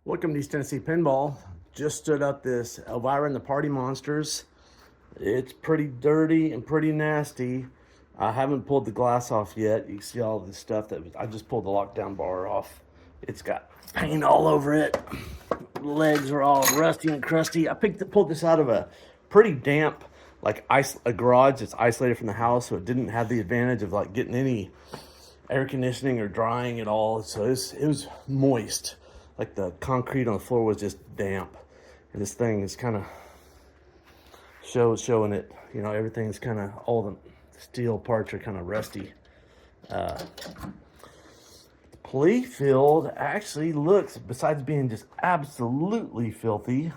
Welcome to East Tennessee Pinball. Just stood up this Elvira and the Party Monsters. It's pretty dirty and pretty nasty. I haven't pulled the glass off yet. You can see all this stuff that I just pulled the lockdown bar off. It's got paint all over it. Legs are all rusty and crusty. I pulled this out of a pretty damp, like a garage that's isolated from the house, so it didn't have the advantage of like getting any air conditioning or drying at all. So it was moist. Like the concrete on the floor was just damp. And this thing is kind of showing it. You know, everything's kind of, all the steel parts are kind of rusty. The playfield actually looks, besides being just absolutely filthy,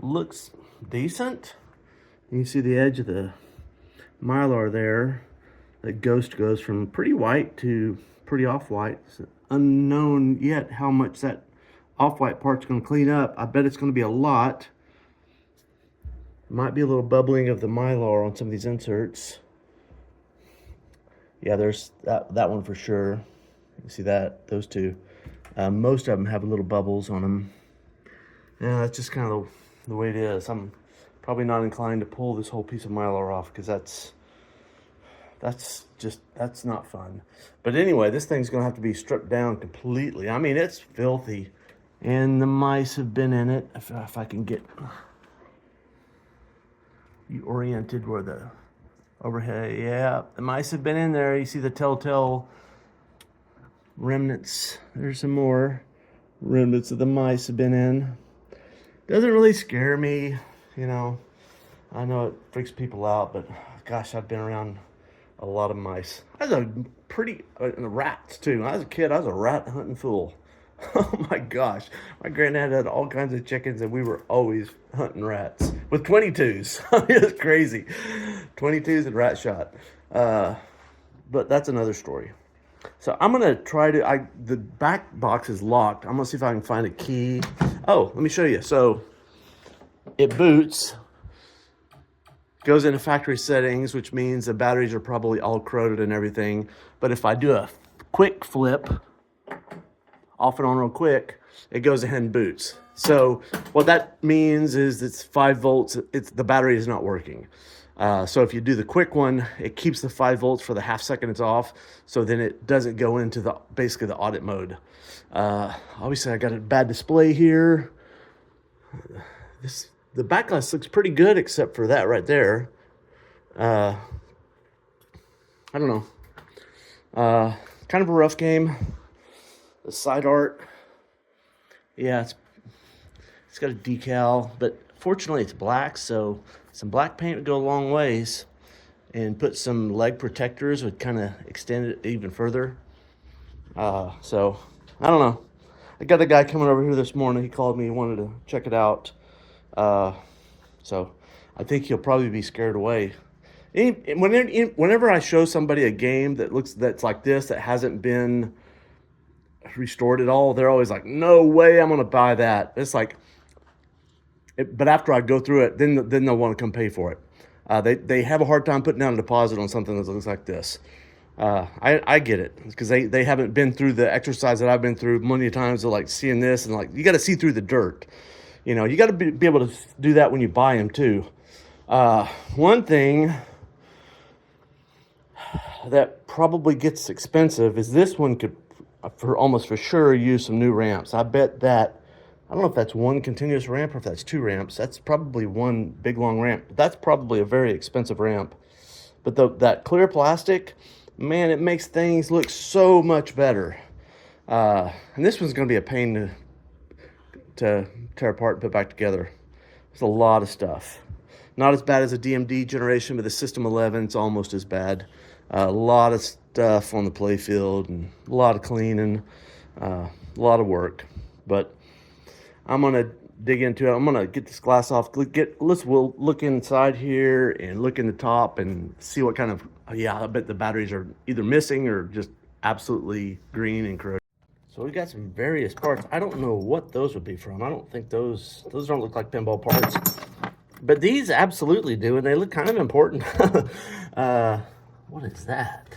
looks decent. You can see the edge of the mylar there. The ghost goes from pretty white to pretty off-white. It's unknown yet how much that off-white part's going to clean up. I bet it's going to be a lot. Might be a little bubbling of the mylar on some of these inserts. Yeah, there's that one for sure. You see that? Those two. Most of them have little bubbles on them. Yeah, that's just kind of the way it is. I'm probably not inclined to pull this whole piece of mylar off because that's not fun. But anyway, this thing's gonna have to be stripped down completely. I mean, it's filthy, and the mice have been in it. If I can get you oriented where the overhead, yeah, the mice have been in there. You see the telltale remnants. There's some more remnants of the mice have been in. Doesn't really scare me, you know. I know it freaks people out, but gosh, I've been around a lot of mice. I was and rats too. When I was a kid, I was a rat hunting fool. Oh my gosh. My granddad had all kinds of chickens and we were always hunting rats with 22s. It was crazy. 22s and rat shot. But that's another story. So I'm going to try to, the back box is locked. I'm going to see if I can find a key. Oh, let me show you. So it boots. Goes into factory settings, which means the batteries are probably all corroded and everything. But if I do a quick flip, off and on real quick, it goes ahead and boots. So what that means is it's 5 volts. The battery is not working. So if you do the quick one, it keeps the 5 volts for the half second it's off. So then it doesn't go into basically the audit mode. Obviously I got a bad display here. The back glass looks pretty good except for that right there. I don't know. Kind of a rough game. The side art, yeah, it's got a decal, but fortunately it's black, so some black paint would go a long ways, and put some leg protectors would kind of extend it even further. So I don't know. I got a guy coming over here this morning. He called me. He wanted to check it out. So I think he'll probably be scared away. Whenever I show somebody a game that's like this, that hasn't been restored at all, they're always like, no way I'm gonna buy that. It's like, but after I go through it, then they'll want to come pay for it. They have a hard time putting down a deposit on something that looks like this. I get it, because they haven't been through the exercise that I've been through many times of like seeing this, and like, you got to see through the dirt. You know, you got to be able to do that when you buy them too. One thing that probably gets expensive is this one could, almost for sure, use some new ramps. I bet that, I don't know if that's one continuous ramp or if that's 2 ramps. That's probably one big long ramp. That's probably a very expensive ramp. But that clear plastic, man, it makes things look so much better. And this one's going to be a pain to tear apart and put back together. There's a lot of stuff. Not as bad as a DMD generation, but the System 11, it's almost as bad. A lot of stuff on the playfield and a lot of cleaning, a lot of work. But I'm gonna dig into it. I'm gonna get this glass off. We'll look inside here and look in the top and see what kind of, I bet the batteries are either missing or just absolutely green and corroded. So we got some various parts. I don't know what those would be from. I don't think those don't look like pinball parts. But these absolutely do, and they look kind of important. What is that?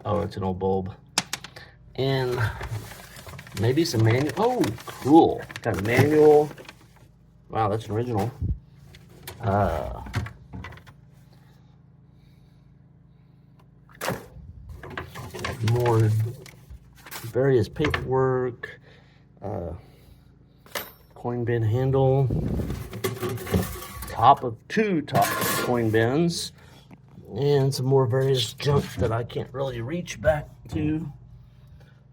Oh, it's an old bulb. And maybe some manual. Oh, cool. Got a manual. Wow, that's an original. More various paperwork. Coin bin handle. Two top coin bins. And some more various junk that I can't really reach back to.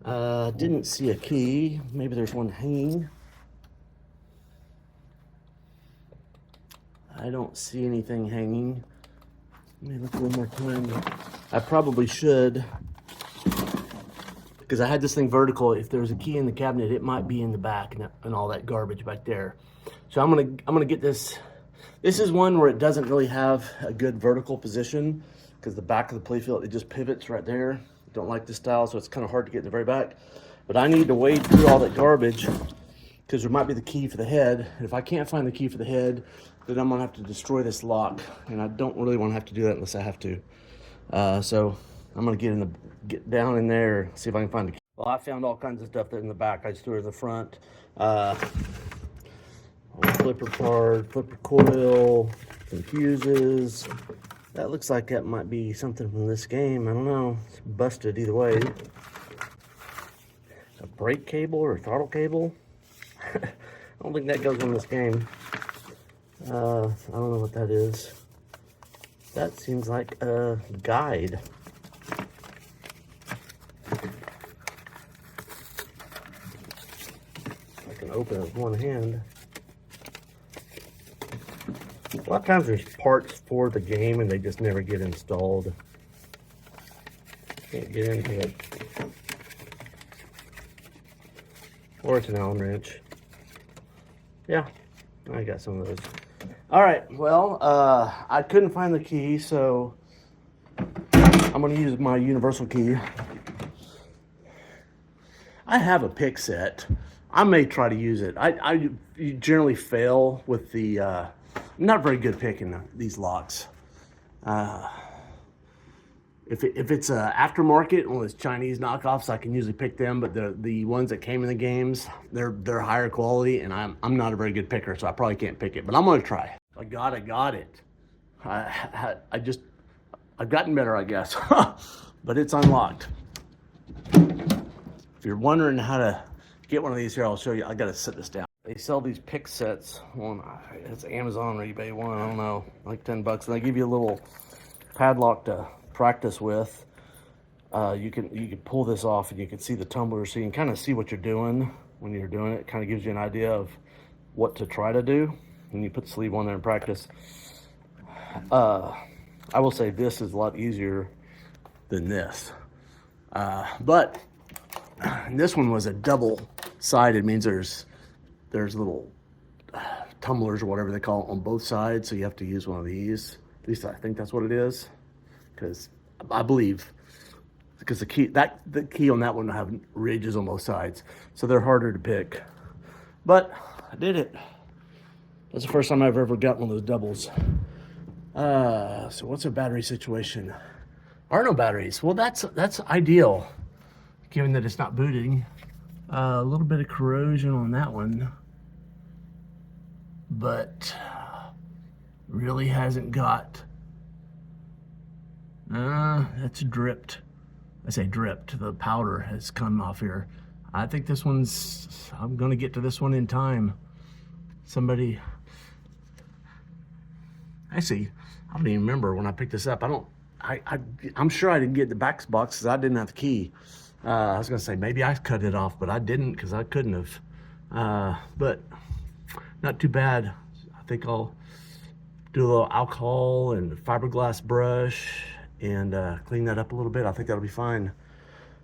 Didn't see a key. Maybe there's one hanging. I don't see anything hanging. Let me look one more time. I probably should, because I had this thing vertical. If there was a key in the cabinet, it might be in the back and all that garbage back there. So I'm gonna get this. This is one where it doesn't really have a good vertical position because the back of the playfield, it just pivots right there. Don't like this style, so it's kind of hard to get in the very back. But I need to wade through all that garbage because there might be the key for the head. And if I can't find the key for the head, then I'm gonna have to destroy this lock. And I don't really want to have to do that unless I have to. So I'm gonna get down in there, see if I can find the key. Well, I found all kinds of stuff in the back. I just threw it in the front. Flipper card, flipper coil, some fuses. That looks like that might be something from this game. I don't know. It's busted either way. A brake cable or throttle cable. I don't think that goes on this game. I don't know what that is. That seems like a guide. I can open it with one hand. A lot of times there's parts for the game and they just never get installed. Can't get into it. Or it's an Allen wrench. Yeah, I got some of those. All right, well, I couldn't find the key, so I'm gonna use my universal key. I have a pick set. I may try to use it. I generally fail with the, I'm not very good picking these locks. If it's a aftermarket, one of those Chinese knockoffs, I can usually pick them. But the ones that came in the games, they're higher quality, and I'm not a very good picker, so I probably can't pick it. But I'm gonna try. I got it. I've gotten better, I guess. But it's unlocked. If you're wondering how to get one of these here, I'll show you. I gotta set this down. They sell these pick sets on, it's Amazon or eBay one, I don't know, like 10 bucks. And they give you a little padlock to practice with. You can pull this off and you can see the tumbler, so you can kind of see what you're doing when you're doing it. It kind of gives you an idea of what to try to do. And you put the sleeve on there and practice. I will say this is a lot easier than this. But this one was a double-sided, means there's little tumblers or whatever they call it on both sides, so you have to use one of these. At least I think that's what it is, because I believe, because the key on that one will have ridges on both sides, so they're harder to pick. But I did it. That's the first time I've ever got one of those doubles. So what's our battery situation? Are no batteries. Well, that's ideal, given that it's not booting. A little bit of corrosion on that one, but really hasn't got, that's dripped. I say dripped, the powder has come off here. I think this one's, I'm gonna get to this one in time. Somebody, actually, I don't even remember when I picked this up. I'm sure I didn't get the Backbox because I didn't have the key. I was gonna say maybe I cut it off, but I didn't because I couldn't have. But not too bad. I think I'll do a little alcohol and fiberglass brush and clean that up a little bit. I think that'll be fine.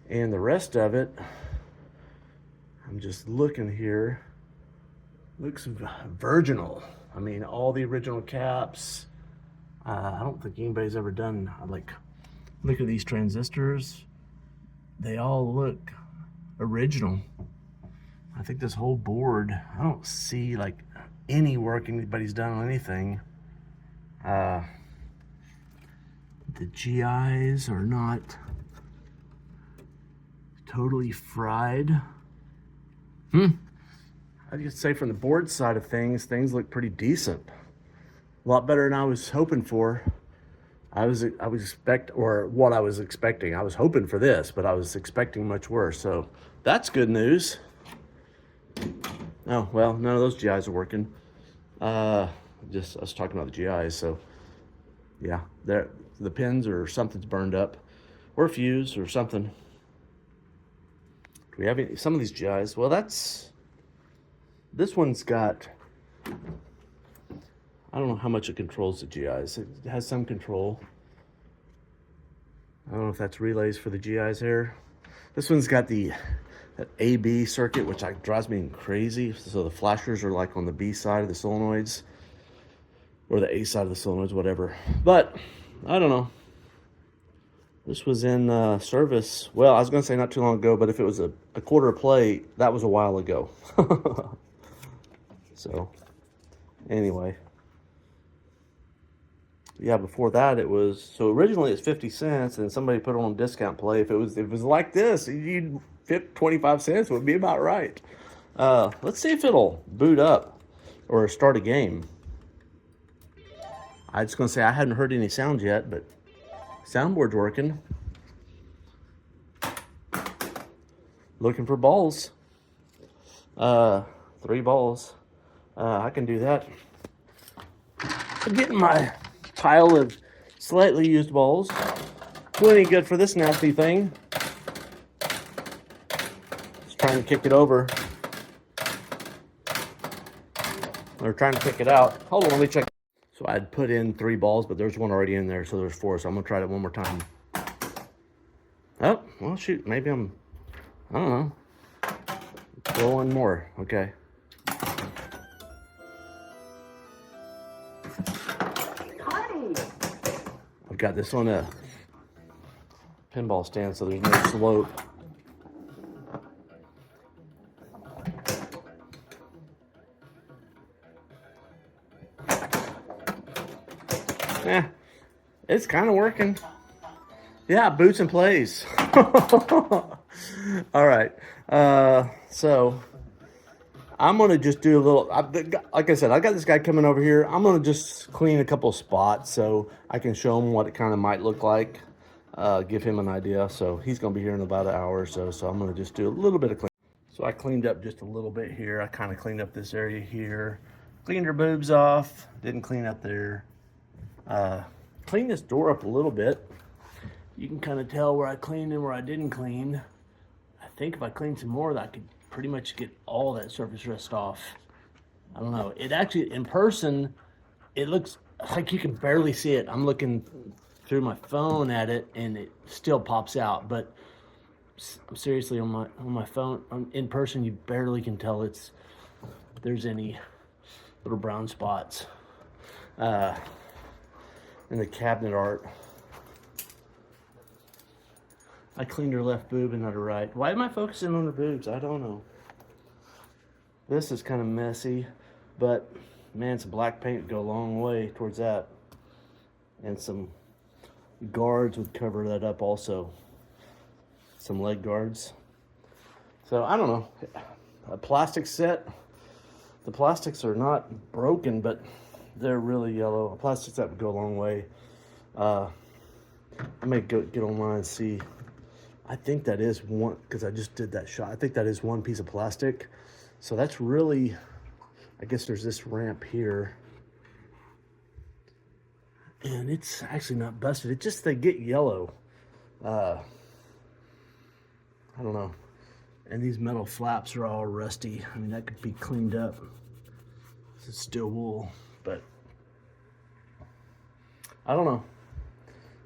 And the rest of it, I'm just looking here. Looks virginal. I mean, all the original caps. I don't think anybody's ever done, like, look at these transistors. They all look original. I think this whole board, I don't see like any work anybody's done on anything. The GIs are not totally fried. I could say from the board side of things look pretty decent. A lot better than I was hoping for. I was what I was expecting. I was hoping for this, but I was expecting much worse. So that's good news. Oh, well, none of those GIs are working. I was talking about the GIs, so yeah, the pins or something's burned up, or a fuse or something. Do we have some of these GIs? Well, this one's got, I don't know how much it controls the GIs. It has some control. I don't know if that's relays for the GIs here. This one's got that AB circuit, which drives me crazy. So the flashers are like on the B side of the solenoids, or the A side of the solenoids, whatever. But I don't know. This was in service. Well, I was going to say not too long ago, but if it was a quarter play, that was a while ago. So anyway, yeah, before that it was, so originally it's 50 cents and somebody put it on discount play. If it was like this, you'd 25 cents would be about right. Let's see if it'll boot up or start a game. I was just gonna say I hadn't heard any sounds yet, but soundboard's working. Looking for balls. 3 balls. I can do that. I'm getting my pile of slightly used balls. Plenty good for this nasty thing. Just trying to kick it over. Or trying to pick it out. Hold on, let me check. So I'd put in 3 balls, but there's one already in there, so there's 4. So I'm gonna try that one more time. Oh, well shoot, maybe I don't know. Throw one more, okay. I've got this on a pinball stand, so there's no slope. Yeah, it's kind of working. Yeah, boots and plays. All right, so I'm gonna just do a little, like I said, I got this guy coming over here. I'm gonna just clean a couple spots so I can show him what it kind of might look like, give him an idea. So he's gonna be here in about an hour or so, so I'm gonna just do a little bit of cleaning. So I cleaned up just a little bit here. I kind of cleaned up this area here, cleaned her boobs off, didn't clean up there. Clean this door up a little bit. You can kind of tell where I cleaned and where I didn't clean. I think if I cleaned some more, I could pretty much get all that surface rust off. I don't know. It actually, in person, it looks like you can barely see it. I'm looking through my phone at it and it still pops out, but seriously, on my phone, in person, you barely can tell there's any little brown spots. In the cabinet art, I cleaned her left boob and not her right. Why am I focusing on her boobs? I don't know. This is kind of messy, but man, some black paint would go a long way towards that. And some guards would cover that up also. Some leg guards. So I don't know. A plastic set. The plastics are not broken, but they're really yellow. A plastic set would go a long way. I may get online and see. I think that is one, because I just did that shot. I think that is one piece of plastic. So that's really, I guess there's this ramp here. And it's actually not busted. It's just they get yellow. I don't know. And these metal flaps are all rusty. I mean, that could be cleaned up. This is still wool, but I don't know.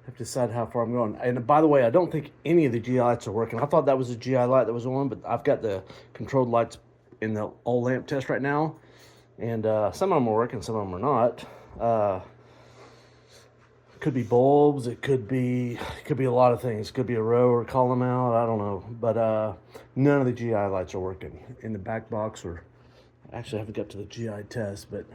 Have to decide how far I'm going. And by the way, I don't think any of the GI lights are working. I thought that was a GI light that was on, but I've got the controlled lights in the all lamp test right now. And some of them are working, some of them are not. Could be bulbs, it could be a lot of things. It could be a row or column out, I don't know. But none of the GI lights are working in the back box, or actually I haven't got to the GI test, but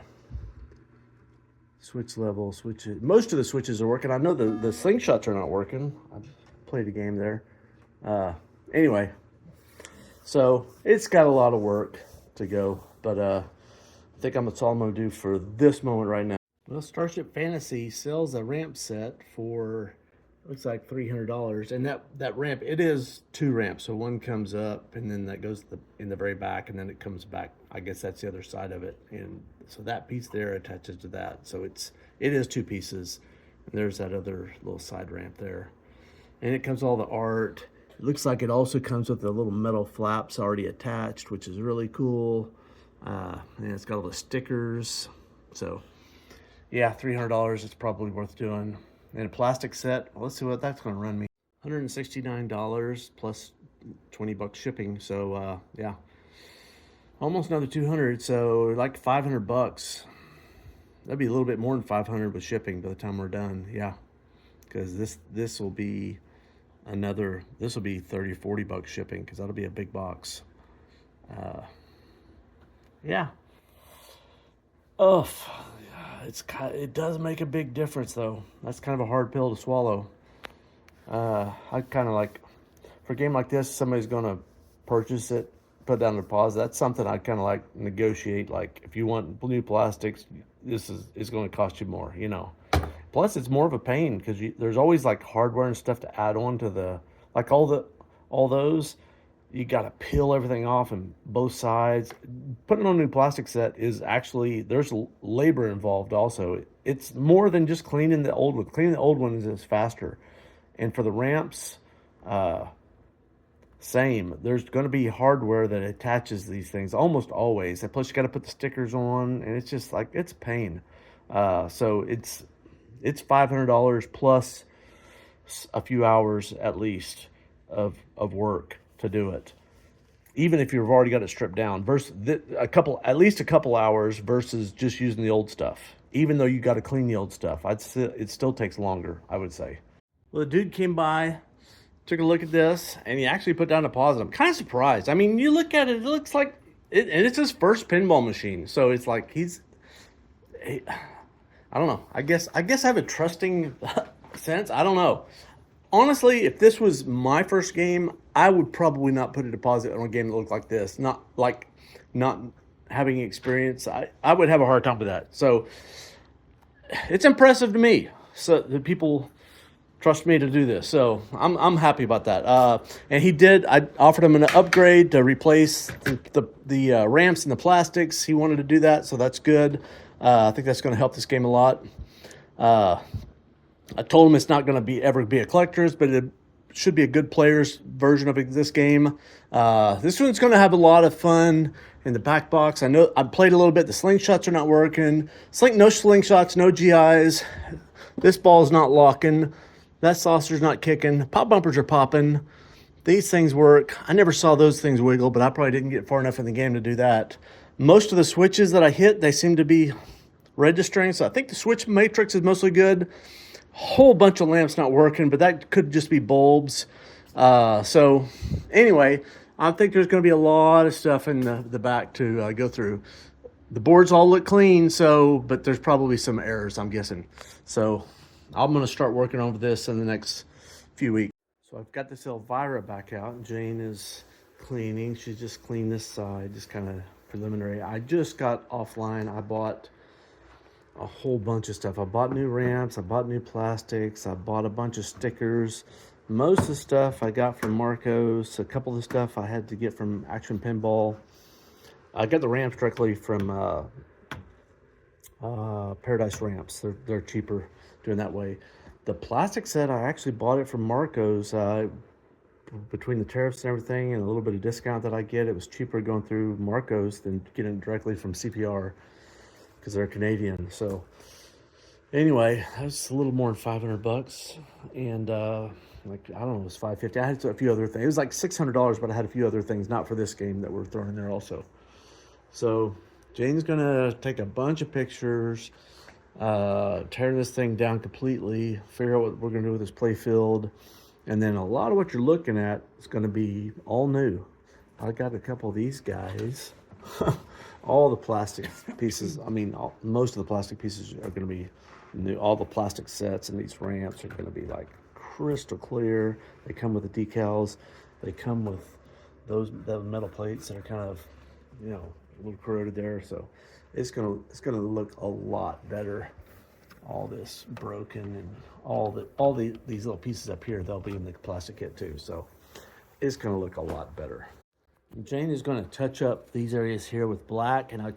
switch level, switches. Most of the switches are working. I know the slingshots are not working. I played a game there. Anyway, So it's got a lot of work to go, but I think that's all I'm going to do for this moment right now. Well, Starship Fantasy sells a ramp set for, looks like $300, and that ramp, it is 2 ramps. So one comes up, and then that goes in the very back, and then it comes back. I guess that's the other side of it, and so that piece there attaches to that. So it is 2 pieces, and there's that other little side ramp there, and it comes with all the art. It looks like it also comes with the little metal flaps already attached, which is really cool. And it's got all the stickers. So yeah, $300, it's probably worth doing. And a plastic set, well, let's see what that's gonna run me. $169 plus $20 shipping. So yeah, almost another 200. So like $500. That'd be a little bit more than 500 with shipping by the time we're done. Yeah, because this will be this will be $30 or $40 shipping, because that'll be a big box. Yeah. Oh, it does make a big difference though. That's kind of a hard pill to swallow. I kind of like, for a game like this, somebody's gonna purchase it, put down a deposit. That's something I kind of like negotiate. Like, if you want new plastics, this is going to cost you more, you know. Plus, it's more of a pain because there's always like hardware and stuff to add on to the, like all those. You got to peel everything off on both sides. Putting on a new plastic set is actually, there's labor involved also. It's more than just cleaning the old one. Cleaning the old one is faster. And for the ramps, same. There's going to be hardware that attaches these things almost always. And plus, you got to put the stickers on, and it's just like, it's a pain. So it's $500 plus a few hours at least of work to do it, even if you've already got it stripped down, versus at least a couple hours versus just using the old stuff. Even though you got to clean the old stuff, it still takes longer, I would say. Well, the dude came by, took a look at this, and he actually put down a deposit. I'm kind of surprised. I mean, you look at it, it looks like and it's his first pinball machine, so it's like I don't know. I guess I have a trusting sense. I don't know. Honestly, if this was my first game, I would probably not put a deposit on a game that looked like this. Not having experience, I would have a hard time with that. So it's impressive to me. So the people trust me to do this. So I'm happy about that. And he did. I offered him an upgrade to replace the ramps and the plastics. He wanted to do that, so that's good. I think that's going to help this game a lot. I told him it's not going to ever be a collector's, but it should be a good player's version of this game. This one's going to have a lot of fun in the back box. I know I played a little bit. The slingshots are not working. No slingshots, no GIs. This ball's not locking. That saucer's not kicking. Pop bumpers are popping. These things work. I never saw those things wiggle, but I probably didn't get far enough in the game to do that. Most of the switches that I hit, they seem to be registering, so I think the switch matrix is mostly good. Whole bunch of lamps not working, but that could just be bulbs. So anyway, I think there's going to be a lot of stuff in the back to go through. The boards all look clean, but there's probably some errors, I'm guessing. So I'm going to start working over this in the next few weeks. So I've got this Elvira back out. Jane is cleaning. She's just cleaned this side, just kind of preliminary. I just got offline. I bought a whole bunch of stuff. I bought new ramps, I bought new plastics, I bought a bunch of stickers. Most of the stuff I got from Marcos. A couple of the stuff I had to get from Action Pinball. I got the ramps directly from Paradise Ramps. They're cheaper doing that way. The plastic set, I actually bought it from Marcos. Between the tariffs and everything and a little bit of discount that I get, it was cheaper going through Marcos than getting it directly from CPR, because they're Canadian. So anyway, that was a little more than $500, and like, I don't know, it was $550. I had a few other things. It was like $600, but I had a few other things not for this game that were thrown in there also. So Jane's gonna take a bunch of pictures, tear this thing down completely, figure out what we're gonna do with this playfield, and then a lot of what you're looking at is gonna be all new. I got a couple of these guys. All the plastic pieces, most of the plastic pieces are going to be new. All the plastic sets and these ramps are going to be like crystal clear. They come with the decals. They come with the metal plates that are kind of, you know, a little corroded there. So it's gonna look a lot better. All this broken and these little pieces up here, they'll be in the plastic kit too. So it's gonna look a lot better. Jane is gonna touch up these areas here with black, and I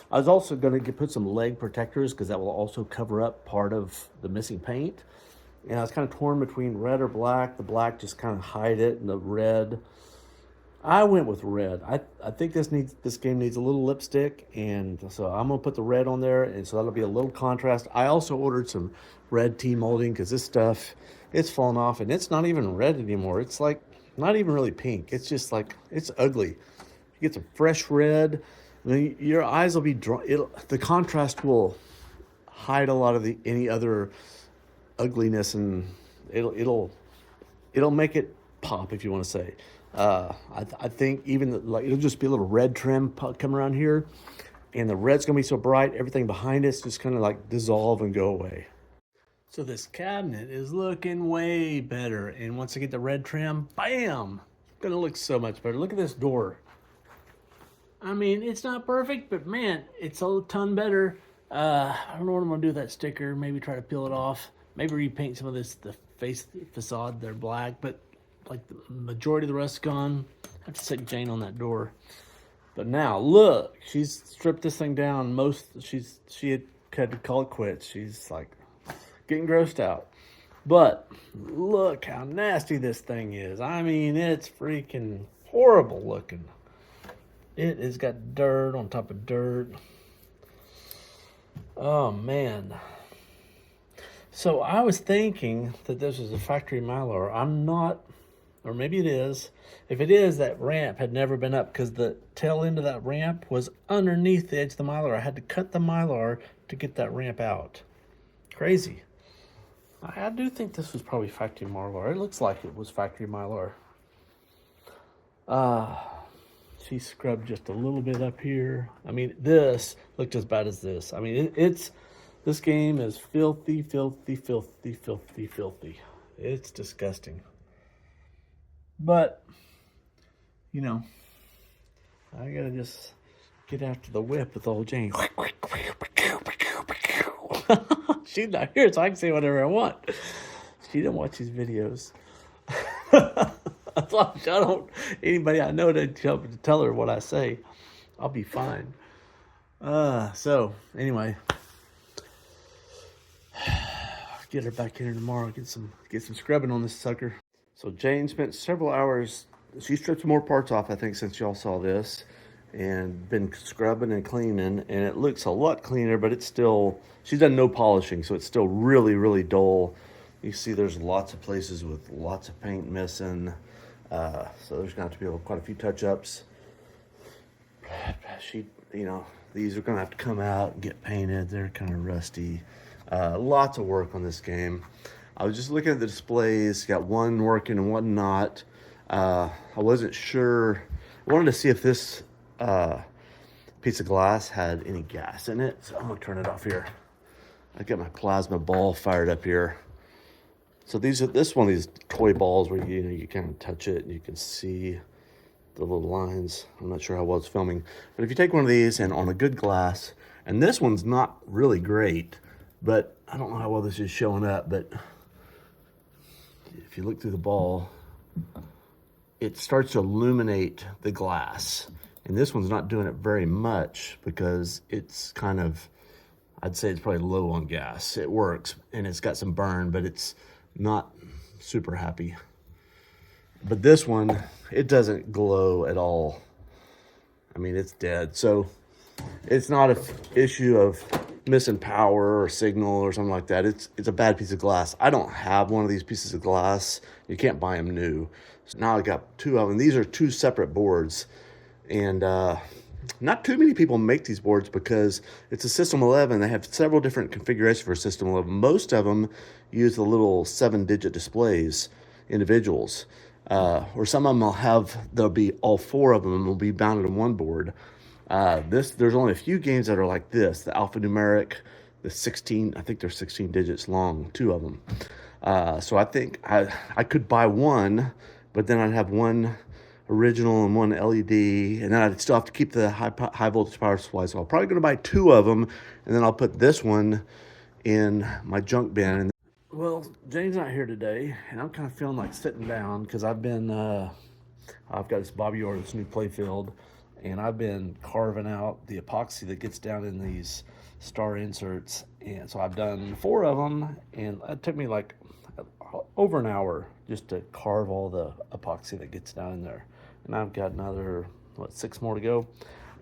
was also gonna put some leg protectors because that will also cover up part of the missing paint. And I was kind of torn between red or black. The black just kind of hide it, and the red, I went with red. I think this game needs a little lipstick, and so I'm gonna put the red on there, and so that'll be a little contrast. I also ordered some red tea molding because this stuff, it's fallen off, and it's not even red anymore. It's like not even really pink. It's just like, it's ugly. You get some fresh red, and then your eyes will be dry. The contrast will hide a lot of any other ugliness, and it'll make it pop, if you want to say. I think even like it'll just be a little red trim come around here, and the red's gonna be so bright, everything behind it's just kind of like dissolve and go away. So this cabinet is looking way better, and once I get the red trim, bam, it's gonna look so much better. Look at this door. I mean, it's not perfect, but man, it's a ton better. I don't know what I'm gonna do with that sticker. Maybe try to peel it off. Maybe repaint some of the face facade. They're black, but like the majority of the rust's gone. I have to stick Jane on that door. But now look, she's stripped this thing down. She had to call it quits. She's like getting grossed out. But look how nasty this thing is. I mean, it's freaking horrible looking. It has got dirt on top of dirt. Oh man. So I was thinking that this was a factory Mylar. I'm not. Or maybe it is. If it is, that ramp had never been up because the tail end of that ramp was underneath the edge of the Mylar. I had to cut the Mylar to get that ramp out. Crazy. I do think this was probably factory Mylar. It looks like it was factory Mylar. She scrubbed just a little bit up here. I mean, this looked as bad as this. I mean, this game is filthy, filthy, filthy, filthy, filthy. It's disgusting. But, you know, I gotta just get after the whip with old Jane. She's not here, so I can say whatever I want. She didn't watch these videos. As long as I don't, anybody I know to tell her what I say, I'll be fine. So, anyway. Get her back in here tomorrow, get some scrubbing on this sucker. So Jane spent several hours, she stripped some more parts off, I think, since y'all saw this, and been scrubbing and cleaning, and it looks a lot cleaner, but it's still, she's done no polishing, so it's still really, really dull. You see there's lots of places with lots of paint missing, so there's gonna have to be quite a few touch-ups. You know, these are gonna have to come out and get painted. They're kind of rusty. Lots of work on this game. I was just looking at the displays, got one working and one not. I wasn't sure. I wanted to see if this piece of glass had any gas in it, so I'm gonna turn it off here. I got my plasma ball fired up here. So this one of these toy balls where you kind of touch it and you can see the little lines. I'm not sure how well it's filming, but if you take one of these and on a good glass, and this one's not really great, but I don't know how well this is showing up, but if you look through the ball, it starts to illuminate the glass. And this one's not doing it very much because it's kind of, I'd say it's probably low on gas. It works and it's got some burn, but it's not super happy. But this one, it doesn't glow at all. I mean, it's dead. So it's not an issue of missing power or signal or something like that. It's a bad piece of glass. I don't have one of these pieces of glass. You can't buy them new. So now I got two of them. These are two separate boards, and not too many people make these boards because it's a System 11. They have several different configurations for System 11. Most of them use the little 7-digit displays, individuals, or some of them there'll be all four of them will be mounted on one board. There's only a few games that are like this, the alphanumeric, the 16, I think they're 16 digits long, two of them. So I think I could buy one, but then I'd have one original and one LED, and then I'd still have to keep the high voltage power supply. So I'm probably going to buy 2 of them, and then I'll put this one in my junk bin. Well, Jane's not here today, and I'm kind of feeling like sitting down because I've got this Bobby Orr, this new playfield, and I've been carving out the epoxy that gets down in these star inserts, and so I've done 4 of them, and it took me like over an hour just to carve all the epoxy that gets down in there. And I've got another, 6 more to go.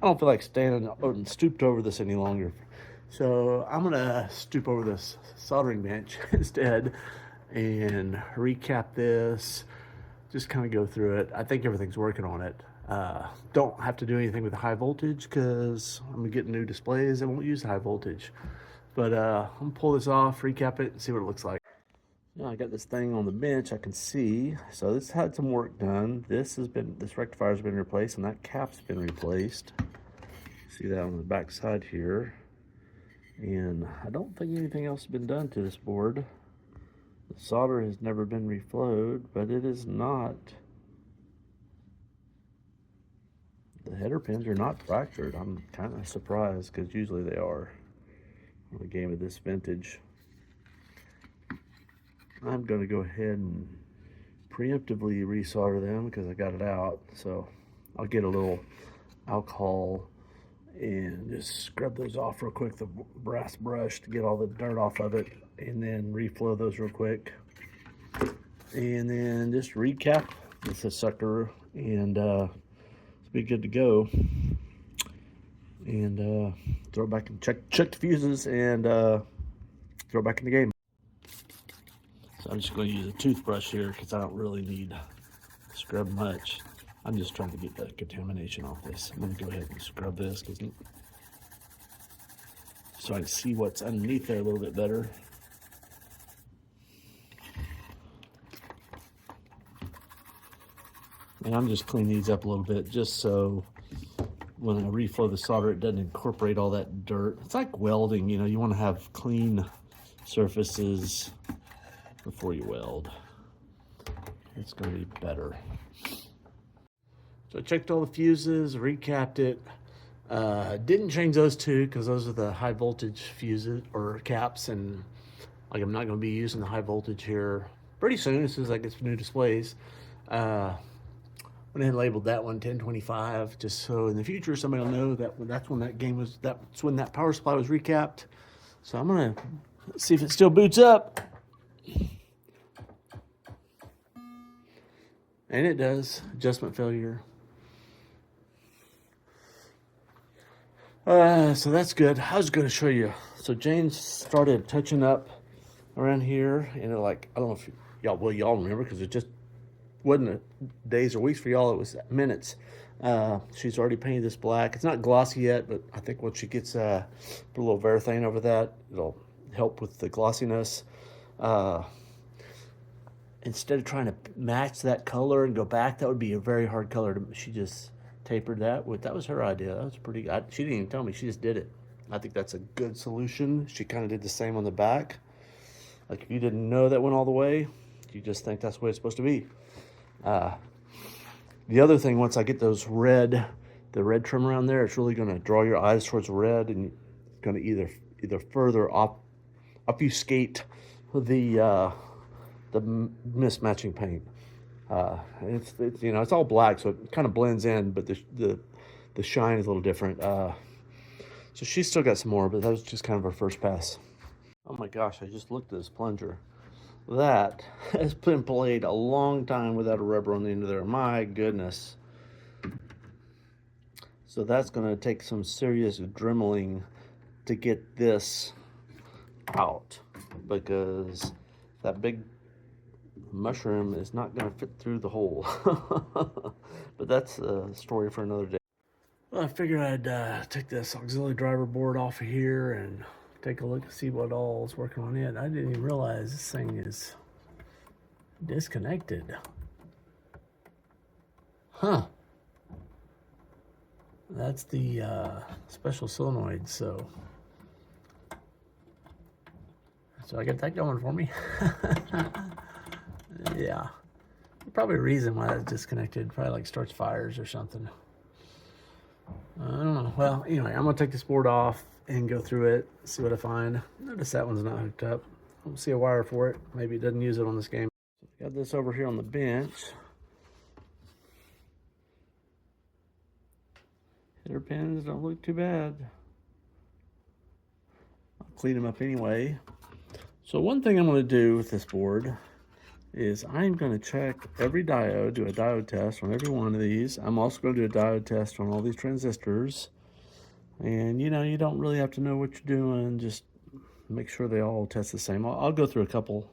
I don't feel like standing and stooped over this any longer. So I'm gonna stoop over this soldering bench instead and recap this, just kind of go through it. I think everything's working on it. Don't have to do anything with the high voltage because I'm gonna get new displays that won't use high voltage. But I'm gonna pull this off, recap it, and see what it looks like. Now I got this thing on the bench I can see. So this had some work done. This rectifier's been replaced, and that cap's been replaced. See that on the back side here. And I don't think anything else has been done to this board. The solder has never been reflowed, but it is not. The header pins are not fractured. I'm kind of surprised because usually they are on a game of this vintage. I'm going to go ahead and preemptively resolder them because I got it out. So I'll get a little alcohol and just scrub those off real quick, the brass brush, to get all the dirt off of it, and then reflow those real quick. And then just recap with the sucker, and it'll be good to go. And throw it back and check the fuses, and throw it back in the game. So I'm just going to use a toothbrush here because I don't really need to scrub much. I'm just trying to get the contamination off this. I'm going to go ahead and scrub this so I can see what's underneath there a little bit better. And I'm just cleaning these up a little bit just so when I reflow the solder it doesn't incorporate all that dirt. It's like welding, you know, you want to have clean surfaces before you weld. It's going to be better. So I checked all the fuses, recapped it. Didn't change those 2 because those are the high voltage fuses or caps, and like I'm not going to be using the high voltage here pretty soon as soon as I get some new displays. Went ahead and labeled that one 1025 just so in the future somebody will know that that's when that power supply was recapped. So I'm gonna see if it still boots up. And it does. Adjustment failure. So that's good. I was going to show you. So Jane started touching up around here, and I don't know if y'all remember because it just wasn't days or weeks for y'all. It was minutes. She's already painted this black. It's not glossy yet, but I think once she gets put a little Varathane over that, it'll help with the glossiness. Instead of trying to match that color and go back, that would be a very hard color. She just tapered that. That was her idea. That was pretty good. She didn't even tell me. She just did it. I think that's a good solution. She kind of did the same on the back. Like if you didn't know that went all the way, you just think that's the way it's supposed to be. The other thing, once I get the red trim around there, it's really going to draw your eyes towards red, and it's going to either further obfuscate the mismatching paint. It's you know, it's all black, so it kind of blends in, but the shine is a little different. So she's still got some more, but that was just kind of her first pass. Oh my gosh, I just looked at this plunger. That has been played a long time without a rubber on the end of there. My goodness. So that's going to take some serious dremeling to get this out, because that big mushroom is not going to fit through the hole. But that's a story for another day. Well, I figured I'd take this auxiliary driver board off of here and take a look and see what all is working on it. I didn't even realize this thing is disconnected. Huh. That's the special solenoid, so I got that going for me. Yeah. probably a reason why it's disconnected. Probably like starts fires or something. I don't know. Well, anyway, I'm gonna take this board off and go through it, see what I find. Notice that one's not hooked up. I don't see a wire for it. Maybe it doesn't use it on this game. Got this over here on the bench. Header pins don't look too bad. I'll clean them up anyway. So one thing I'm going to do with this board is I'm going to check every diode, do a diode test on every one of these. I'm also going to do a diode test on all these transistors. And you know, you don't really have to know what you're doing. Just make sure they all test the same. I'll go through a couple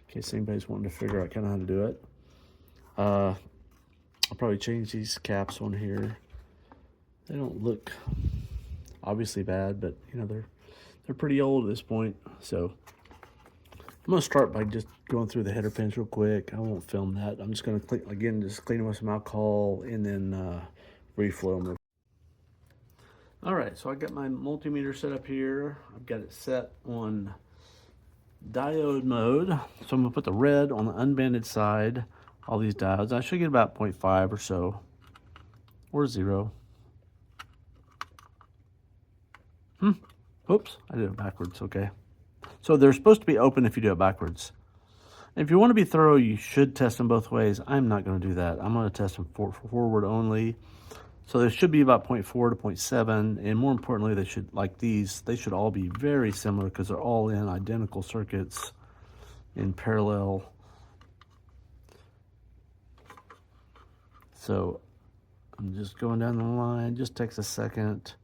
in case anybody's wanting to figure out kind of how to do it. I'll probably change these caps on here. They don't look obviously bad, but you know, they're pretty old at this point. So I'm gonna start by just going through the header pins real quick. I won't film that. I'm just gonna just clean them with some alcohol and then reflow them. All right, so I got my multimeter set up here. I've got it set on diode mode. So I'm gonna put the red on the unbanded side, all these diodes. I should get about 0.5 or so, or 0. Oops, I did it backwards, okay. So they're supposed to be open if you do it backwards. If you want to be thorough, you should test them both ways. I'm not going to do that. I'm going to test them forward only. So there should be about 0.4 to 0.7, and more importantly, they should, like these, they should all be very similar because they're all in identical circuits in parallel. So I'm just going down the line, just takes a second.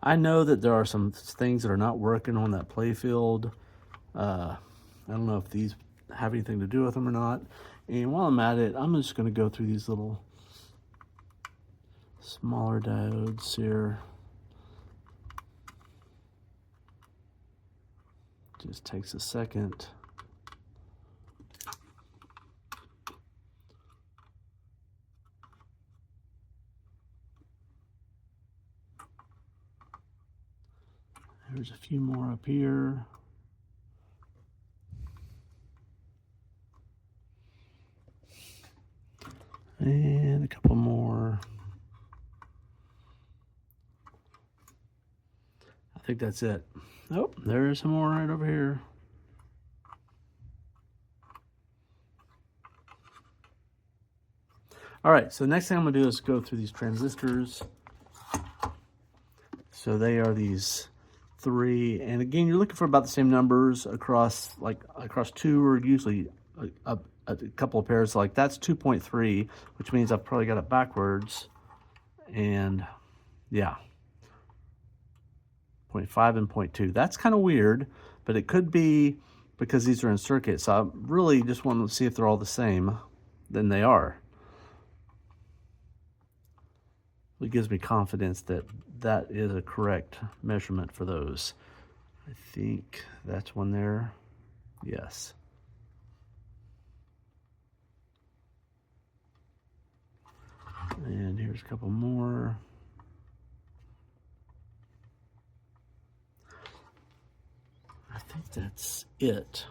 I know that there are some things that are not working on that playfield. I don't know if these have anything to do with them or not. And while I'm at it, I'm just going to go through these little smaller diodes here. Just takes a second. There's a few more up here. And a couple more. I think that's it. Oh, there's some more right over here. All right, so the next thing I'm gonna do is go through these transistors. So they are these 3, and again, you're looking for about the same numbers across two, or usually a couple of pairs. Like that's 2.3, which means I've probably got it backwards. And yeah, 0.5 and 0.2. That's kind of weird, but it could be because these are in circuit. So I really just want to see if they're all the same. Then they are. It gives me confidence that that is a correct measurement for those. I think that's one there. Yes. And here's a couple more. I think that's it.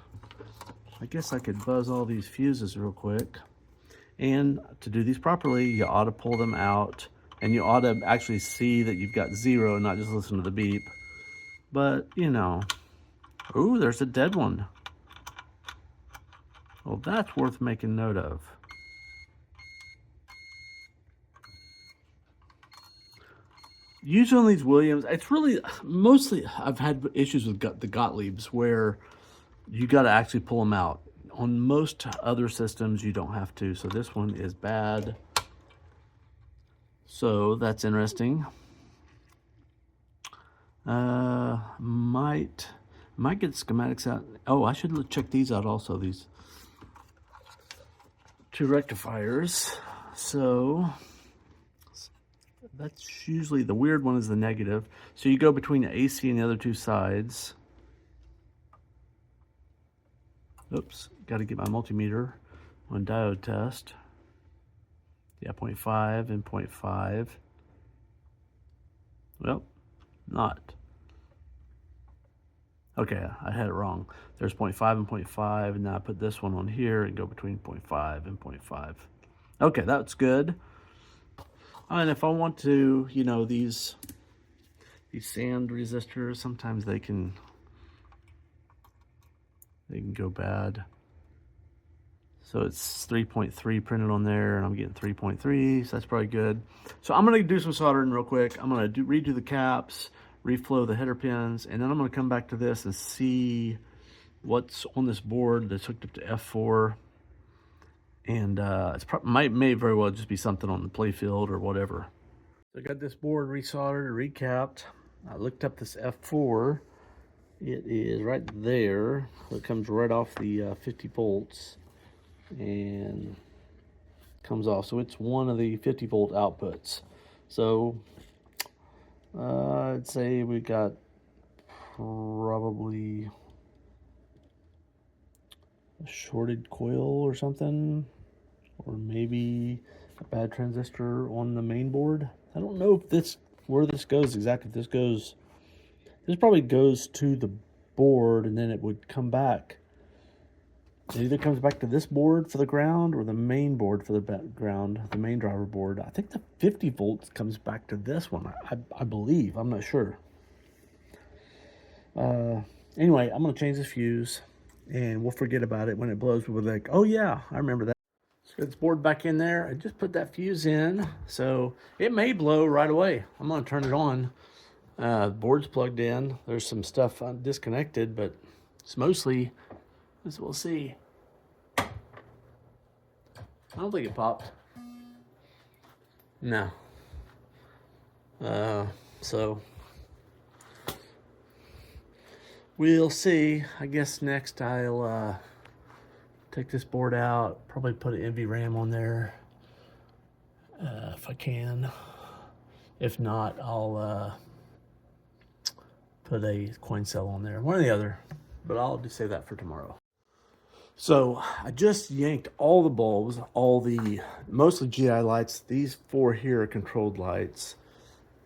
I guess I could buzz all these fuses real quick. And to do these properly, you ought to pull them out. And you ought to actually see that you've got 0 and not just listen to the beep. But, you know. Ooh, there's a dead one. Well, that's worth making note of. Usually on these Williams, it's really, mostly, I've had issues with the Gottliebs where you got to actually pull them out. On most other systems, you don't have to. So this one is bad. So that's interesting. Might get schematics out. Oh, I should check these out also, these 2 rectifiers. So that's usually, the weird one is the negative. So you go between the AC and the other 2 sides. Oops, got to get my multimeter on diode test. Yeah, 0.5 and 0.5. Well, not. Okay, I had it wrong. There's 0.5 and 0.5, and now I put this one on here and go between 0.5 and 0.5. Okay, that's good. And if I want to, you know, these sand resistors, sometimes they can go bad. So it's 3.3 printed on there, and I'm getting 3.3, so that's probably good. So I'm gonna do some soldering real quick. I'm gonna redo the caps, reflow the header pins, and then I'm gonna come back to this and see what's on this board that's hooked up to F4. And it's may very well just be something on the playfield or whatever. So I got this board resoldered, recapped. I looked up this F4. It is right there. It comes right off the 50 volts and comes off. So it's one of the 50 volt outputs. So I'd say we got probably a shorted coil or something, or maybe a bad transistor on the main board. I don't know if where this goes exactly. If this probably goes to the board and then it would come back. It either comes back to this board for the ground or the main board for the ground, the main driver board. I think the 50 volts comes back to this one, I believe. I'm not sure. Anyway, I'm going to change this fuse, and we'll forget about it. When it blows, we'll be like, oh yeah, I remember that. So get this board back in there. I just put that fuse in, so it may blow right away. I'm going to turn it on. The board's plugged in. There's some stuff disconnected, but it's mostly, as we'll see. I don't think it popped. No. So we'll see. I guess next I'll take this board out, probably put an NVRAM on there if I can. If not, I'll put a coin cell on there, one or the other, but I'll just save that for tomorrow. So I just yanked all the bulbs, mostly GI lights. These 4 here are controlled lights,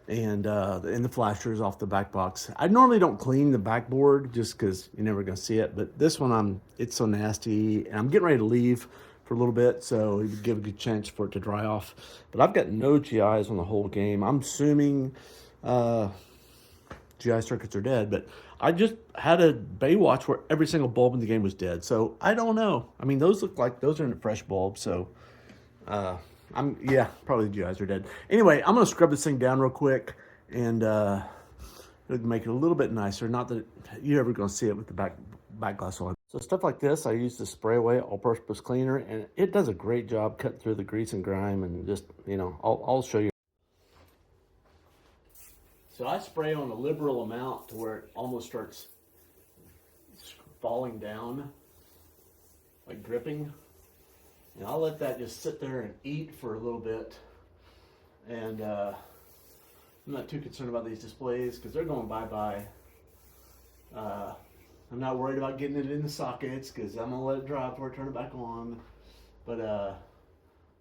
and the flashers off the back box. I normally don't clean the backboard just because you're never gonna see it, but this one it's so nasty, and I'm getting ready to leave for a little bit, so it would give a good chance for it to dry off. But I've got no GIs on the whole game. I'm assuming GI circuits are dead, but I just had a Baywatch where every single bulb in the game was dead. So I don't know. I mean, those look like those are in a fresh bulb. So yeah, probably the GIs are dead. Anyway, I'm gonna scrub this thing down real quick and it'll make it a little bit nicer. Not that you're ever gonna see it with the back glass on. So stuff like this, I use the spray away all-purpose cleaner, and it does a great job cutting through the grease and grime, and just, you know, I'll show you. So I spray on a liberal amount to where it almost starts falling down, like dripping. And I'll let that just sit there and eat for a little bit. And I'm not too concerned about these displays because they're going bye-bye. I'm not worried about getting it in the sockets because I'm gonna let it dry before I turn it back on. But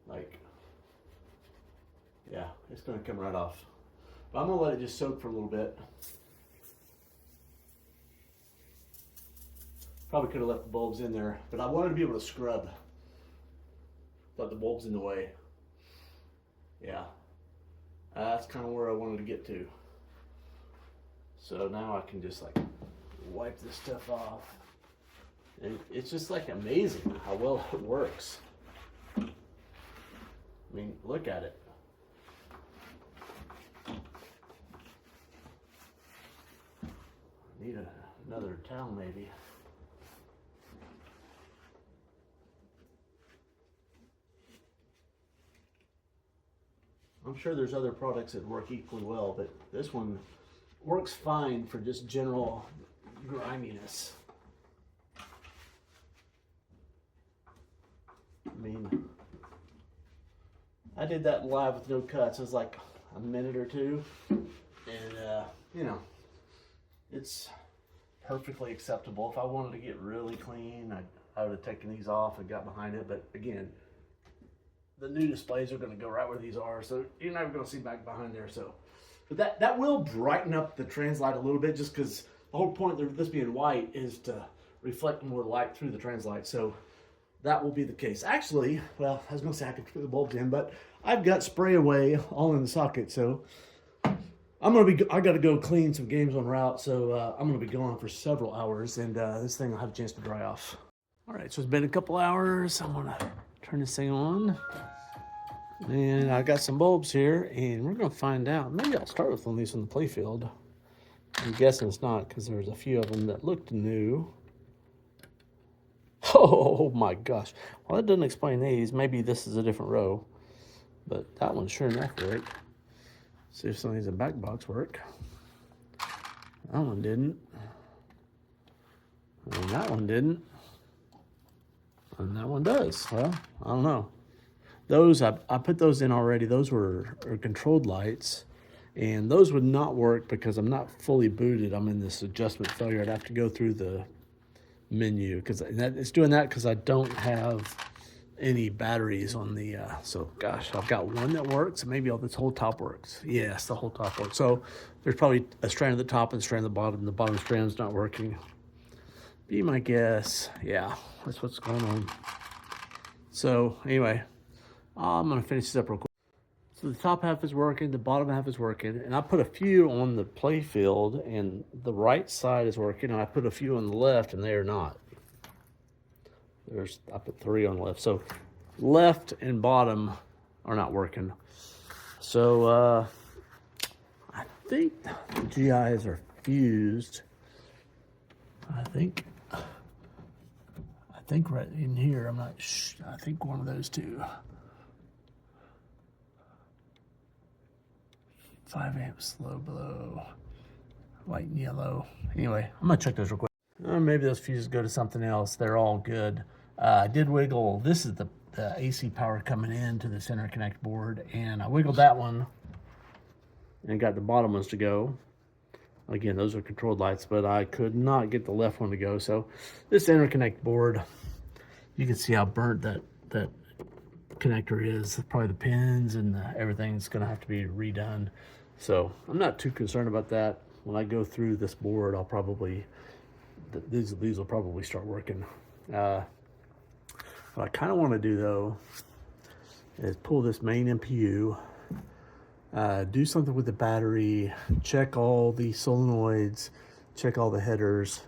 like, yeah, it's gonna come right off. But I'm gonna let it just soak for a little bit. Probably could have left the bulbs in there, but I wanted to be able to scrub. Let the bulbs in the way. Yeah, that's kind of where I wanted to get to. So now I can just like wipe this stuff off. And it's just like amazing how well it works. I mean, look at it. Need another towel maybe. I'm sure there's other products that work equally well, but this one works fine for just general griminess. I mean, I did that live with no cuts. It was like a minute or two, and you know, it's perfectly acceptable. If I wanted to get really clean, I would have taken these off and got behind it. But again, the new displays are going to go right where these are, so you're never going to see back behind there. So, but that will brighten up the trans light a little bit, just because the whole point of this being white is to reflect more light through the translight. So that will be the case. Actually, well, I was going to say I could put the bulbs in, but I've got spray away all in the socket. So I got to go clean some games on route. So I'm going to be gone for several hours, and this thing will have a chance to dry off. All right, so it's been a couple hours. I'm going to turn this thing on. And I got some bulbs here, and we're going to find out. Maybe I'll start with one of these on the playfield. I'm guessing it's not, because there's a few of them that looked new. Oh my gosh. Well, that doesn't explain these. Maybe this is a different row. But that one sure enough worked. See if some of these in Backbox work. That one didn't. And that one didn't. And that one does. Well, I don't know. Those, I put those in already. Those are controlled lights. And those would not work because I'm not fully booted. I'm in this adjustment failure. I'd have to go through the menu because it's doing that because I don't have any batteries on the so gosh, I've got one that works, and maybe this whole top works. Yes, the whole top works. So there's probably a strand at the top and a strand at the bottom. The bottom strand's not working. Be my guess. Yeah, that's what's going on. So anyway, I'm gonna finish this up real quick. So the top half is working, the bottom half is working, and I put a few on the play field, and the right side is working, and I put a few on the left, and they are not. I put 3 on the left. So left and bottom are not working. So I think the GIs are fused. I think right in here, I'm not sure. I think one of those two. 5 amps slow blow, white and yellow. Anyway, I'm gonna check those real quick. Maybe those fuses go to something else. They're all good. I did wiggle. This is the AC power coming into this interconnect board, and I wiggled that one and got the bottom ones to go. Again, those are controlled lights, but I could not get the left one to go. So this interconnect board, you can see how burnt that connector is. Probably the pins and everything's gonna have to be redone. So I'm not too concerned about that. When I go through this board, I'll probably, these will probably start working. What I kind of want to do though is pull this main MPU, do something with the battery, check all the solenoids, check all the headers,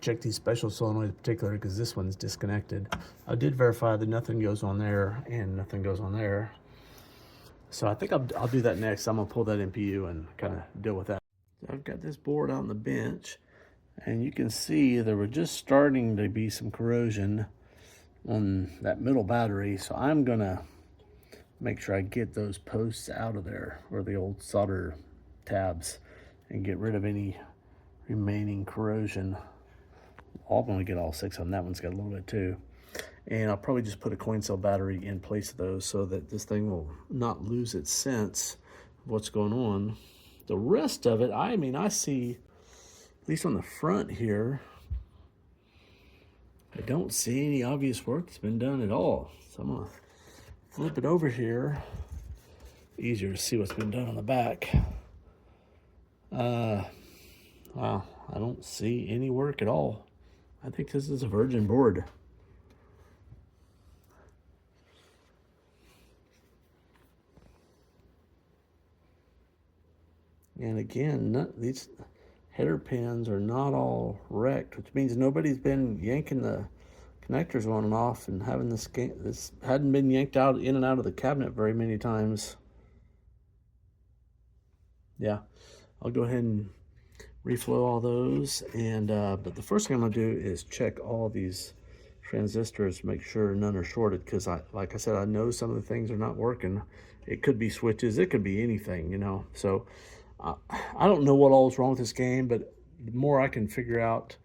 check these special solenoids in particular because this one's disconnected. I did verify that nothing goes on there and nothing goes on there. So I think I'll do that next. I'm gonna pull that MPU and kind of deal with that. So I've got this board on the bench, and you can see there were just starting to be some corrosion on that middle battery. So I'm gonna make sure I get those posts out of there, or the old solder tabs, and get rid of any remaining corrosion. I'm gonna get all 6 of them. That one's got a little bit too. And I'll probably just put a coin cell battery in place of those so that this thing will not lose its sense of what's going on. The rest of it, I mean, I see, at least on the front here, I don't see any obvious work that's been done at all. So I'm gonna flip it over here. Easier to see what's been done on the back. Wow, I don't see any work at all. I think this is a virgin board. And again, these header pins are not all wrecked, which means nobody's been yanking the connectors on and off and having this hadn't been yanked out in and out of the cabinet very many times. Yeah, I'll go ahead and reflow all those, and but the first thing I'm gonna do is check all these transistors, make sure none are shorted, because like I said, I know some of the things are not working. It could be switches, it could be anything, you know. So I don't know what all is wrong with this game, but the more I can figure out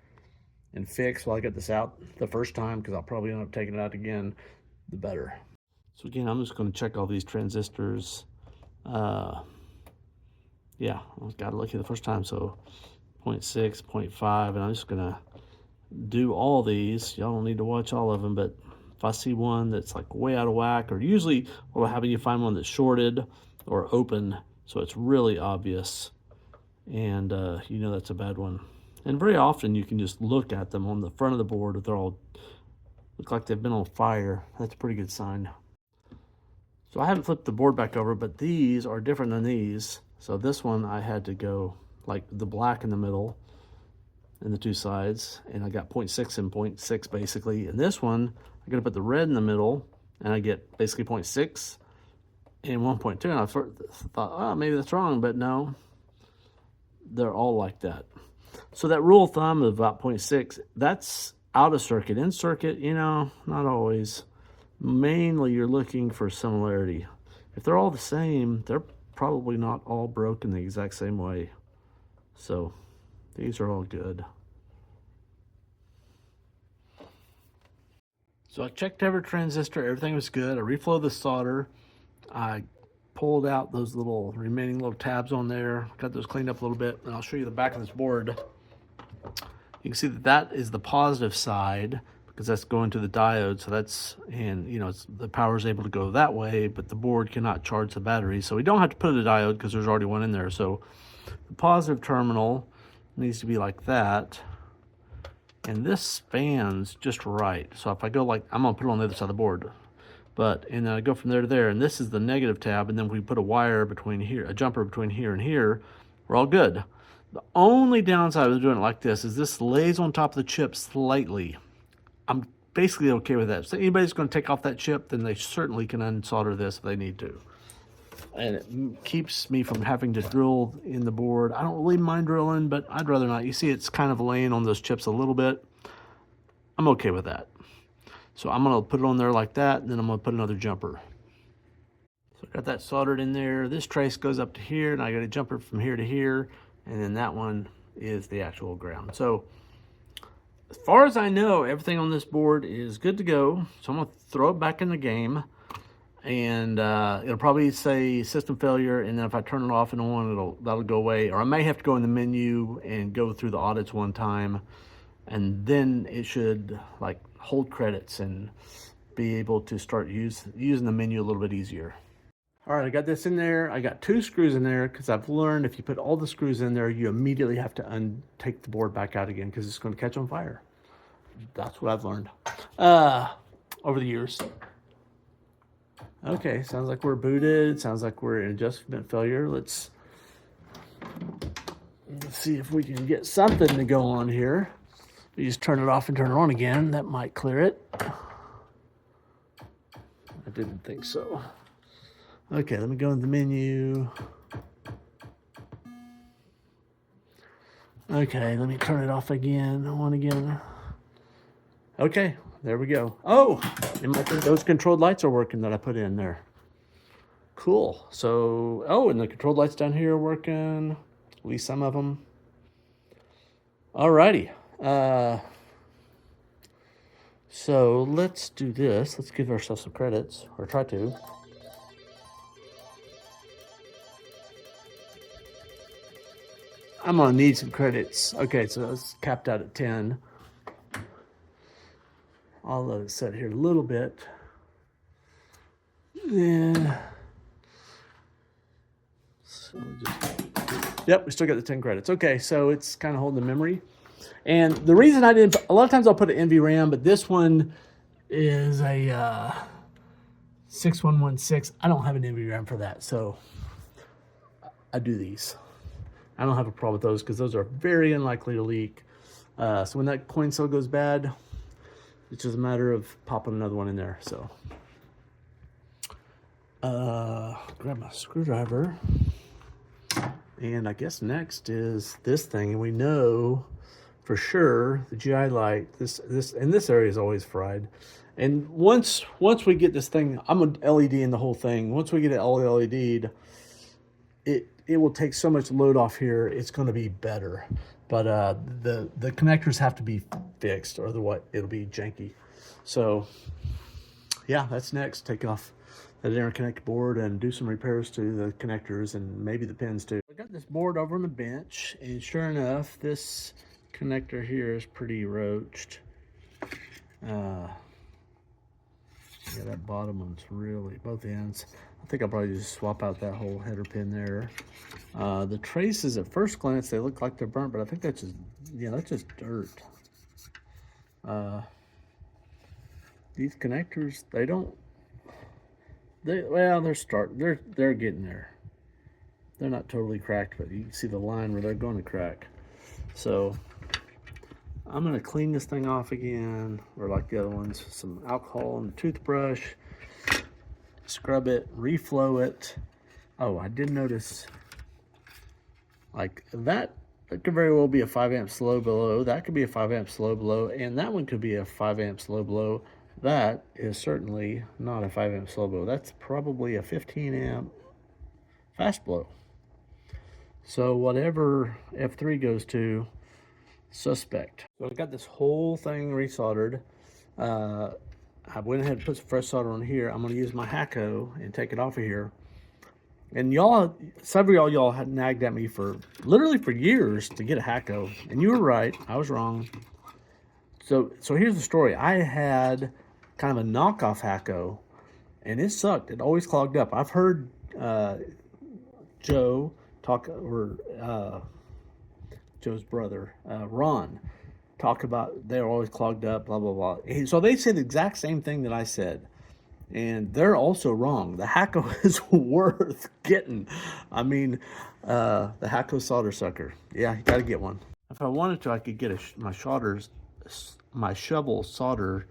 and fix while I get this out the first time, because I'll probably end up taking it out again, the better. So again, I'm just going to check all these transistors. Yeah, I got lucky the first time, so 0.6, 0.5, and I'm just going to do all these. Y'all don't need to watch all of them, but if I see one that's like way out of whack, or usually what will happen, you find one that's shorted or open, so it's really obvious. and you know that's a bad one. And very often you can just look at them on the front of the board if they're all look like they've been on fire. That's a pretty good sign. So I haven't flipped the board back over, but these are different than these. So this one I had to go like the black in the middle and the two sides, and I got 0.6 and 0.6 basically. And this one, I gotta put the red in the middle, and I get basically 0.6 and 1.2. And I thought, oh, maybe that's wrong, but no, they're all like that. So that rule of thumb of about 0.6, that's out of circuit. In circuit, you know, not always. Mainly you're looking for similarity. If they're all the same, they're probably not all broken the exact same way. So these are all good. So I checked every transistor, everything was good. I reflowed the solder. I pulled out those remaining little tabs on there, got those cleaned up a little bit, and I'll show you the back of this board. You can see that that is the positive side because that's going to the diode. So that's, and you know, the power is able to go that way, but the board cannot charge the battery. So we don't have to put a diode because there's already one in there. So the positive terminal needs to be like that. And this spans just right. So if I go like, I'm gonna put it on the other side of the board, and then I go from there to there, and this is the negative tab, and then we put a wire between here, a jumper between here and here, we're all good. The only downside of doing it like this is this lays on top of the chip slightly. I'm basically okay with that. So anybody's gonna take off that chip, then they certainly can unsolder this if they need to. And it keeps me from having to drill in the board. I don't really mind drilling, but I'd rather not. You see it's kind of laying on those chips a little bit. I'm okay with that. So I'm gonna put it on there like that, and then I'm gonna put another jumper. So I got that soldered in there. This trace goes up to here, and I got a jumper from here to here, and then that one is the actual ground. So as far as I know, everything on this board is good to go. So I'm gonna throw it back in the game, and it'll probably say system failure, and then if I turn it off and on, that'll go away. Or I may have to go in the menu and go through the audits one time, and then it should like hold credits and be able to start using the menu a little bit easier. All right, I got this in there. I got 2 screws in there because I've learned if you put all the screws in there, you immediately have to take the board back out again because it's going to catch on fire. That's what I've learned over the years. Okay, sounds like we're booted. Sounds like we're in adjustment failure. Let's see if we can get something to go on here. We just turn it off and turn it on again. That might clear it. I didn't think so. Okay, let me go in the menu. Okay, let me turn it off again. On again. Okay, there we go. Oh, those controlled lights are working that I put in there. Cool. So, oh, and the controlled lights down here are working. At least some of them. Alrighty. So let's do this. Let's give ourselves some credits, or try to. I'm gonna need some credits. Okay, so it's capped out at 10. I'll let it set here a little bit. Yeah. So yep, we still got the 10 credits. Okay, so it's kind of holding the memory. And the reason I didn't, a lot of times I'll put an NVRAM, but this one is a 6116. I don't have an NVRAM for that, so I do these. I don't have a problem with those because those are very unlikely to leak. So when that coin cell goes bad, it's just a matter of popping another one in there. So grab my screwdriver. And I guess next is this thing, and we know for sure the GI light, this and this area is always fried. And once we get this thing, I'm an LED in the whole thing. Once we get it all LED'd, it will take so much load off here, it's going to be better. But the connectors have to be fixed, or otherwise it'll be janky. So yeah, that's next. Take off that interconnect board and do some repairs to the connectors and maybe the pins too. I got this board over on the bench, and sure enough, this connector here is pretty roached. Yeah, that bottom one's really, both ends. I think I'll probably just swap out that whole header pin there. The traces at first glance, they look like they're burnt, but I think that's just, yeah, that's just dirt. These connectors, they don't, well, they're getting there. They're not totally cracked, but you can see the line where they're going to crack. So I'm going to clean this thing off again, or like the other ones, some alcohol and a toothbrush, scrub it, reflow it. Oh, I did notice, like that could very well be a 5 amp slow below. That could be a 5 amp slow below, and that one could be a 5 amp slow below. That is certainly not a 5 amp slow blow. That's probably a 15 amp fast blow. So whatever F3 goes to, suspect. So I got this whole thing resoldered. I went ahead and put some fresh solder on here. I'm gonna use my Hacko and take it off of here. And y'all, several of y'all had nagged at me for literally for years to get a Hacko, and you were right. I was wrong. So here's the story. I had kind of a knockoff Hacko, and it sucked. It always clogged up. I've heard Joe talk, or Joe's brother, Ron, talk about they're always clogged up, blah, blah, blah. So they say the exact same thing that I said. And they're also wrong. The Hacko is worth getting. I mean, the Hacko solder sucker. Yeah, you got to get one. If I wanted to, I could get my shovel solder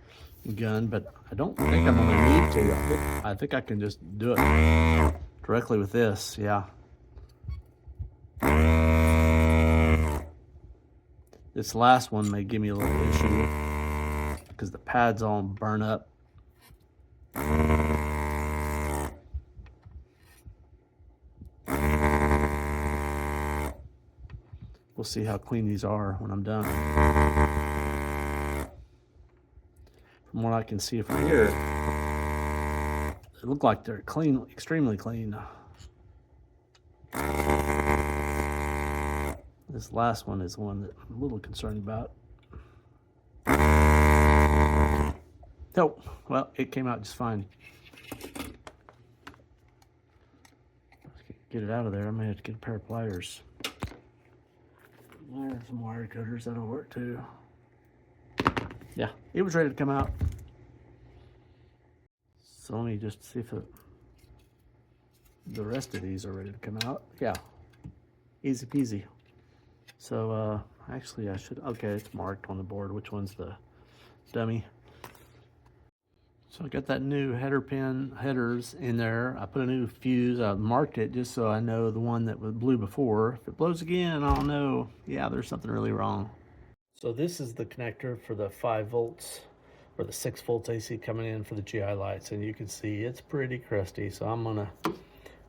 gun, but I don't think I'm gonna need to. I think I can just do it directly with this. Yeah. This last one may give me a little issue because the pad's all burn up. We'll see how clean these are when I'm done. From what I can see from here, they look like they're clean, extremely clean. This last one is one that I'm a little concerned about. Oh, well, it came out just fine. Get it out of there. I may have to get a pair of pliers. There's some wire cutters, that'll work too. Yeah, it was ready to come out. So let me just see if the rest of these are ready to come out. Yeah, easy peasy. So actually I should, okay, it's marked on the board which one's the dummy. So I got that new headers in there. I put a new fuse. I marked it just so I know the one that blew before. If it blows again, I'll know, yeah, there's something really wrong. So this is the connector for the 5 volts or the 6 volts AC coming in for the GI lights. And you can see it's pretty crusty. So I'm gonna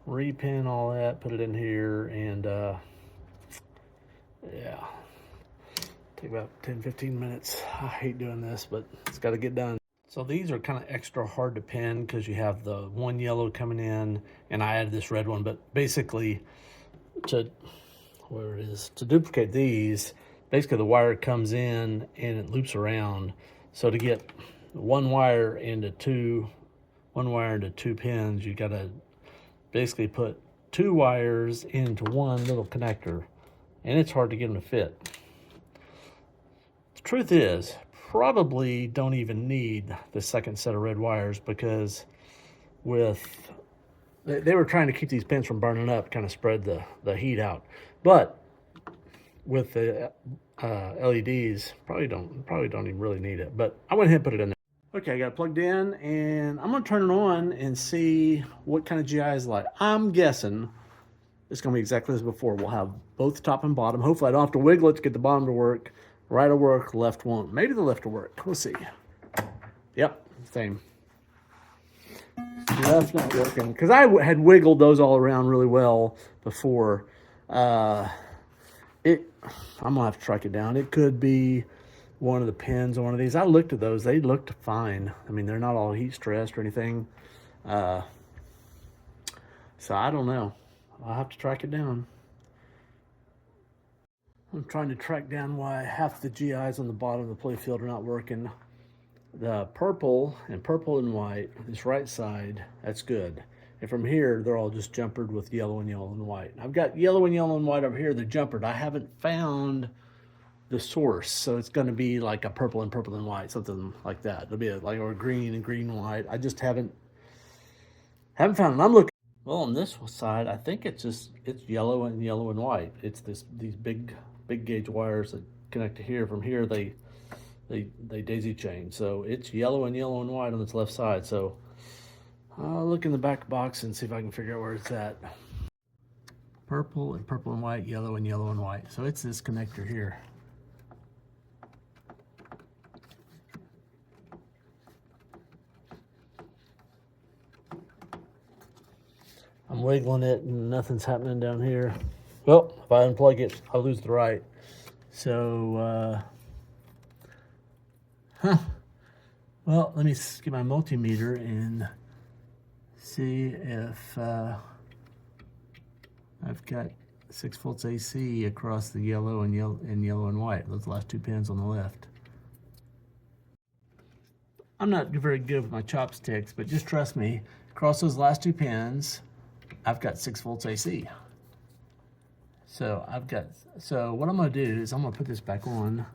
repin all that, put it in here, and yeah, take about 10-15 minutes. I hate doing this, but it's got to get done. So these are kind of extra hard to pin because you have the one yellow coming in, and I added this red one. But basically, to duplicate these, basically the wire comes in and it loops around. So to get one wire into two pins, you got to basically put 2 wires into one little connector, and it's hard to get them to fit. The truth is, probably don't even need the second set of red wires, because they were trying to keep these pins from burning up, kind of spread the heat out. But with the LEDs, probably don't even really need it. But I went ahead and put it in there. Okay, I got it plugged in, and I'm gonna turn it on and see what kind of GI is like. I'm guessing it's gonna be exactly as before. We'll have both top and bottom. Hopefully I don't have to wiggle it to get the bottom to work. Right will work, left won't. Maybe the left will work. We'll see. Yep, same. Left not working, because I had wiggled those all around really well before. I'm gonna have to track it down. It could be one of the pins on one of these. I looked at those. They looked fine. I mean, they're not all heat stressed or anything. So I don't know. I'll have to track it down. I'm trying to track down why half the GIs on the bottom of the playfield are not working. the purple and white, this right side, that's good. And from here, they're all just jumpered with yellow and white. I've got yellow and white over here, they're jumpered. I haven't found the source, so it's going to be like a purple and white, something like that. It'll be like or green and white. I just haven't found it. I'm looking. Well, on this side, I think it's yellow and white. It's these big gauge wires that connect to here. From here, they daisy chain. So it's yellow and white on its left side. So I'll look in the back box and see if I can figure out where it's at. Purple and white, yellow and white. So it's this connector here. I'm wiggling it and nothing's happening down here. Well, if I unplug it, I'll lose the right. So, well, let me get my multimeter and see if I've got 6 volts AC across the yellow and white. Those last 2 pins on the left. I'm not very good with my chopsticks, but just trust me, across those last 2 pins, I've got 6 volts AC. So what I'm gonna do is I'm gonna put this back on.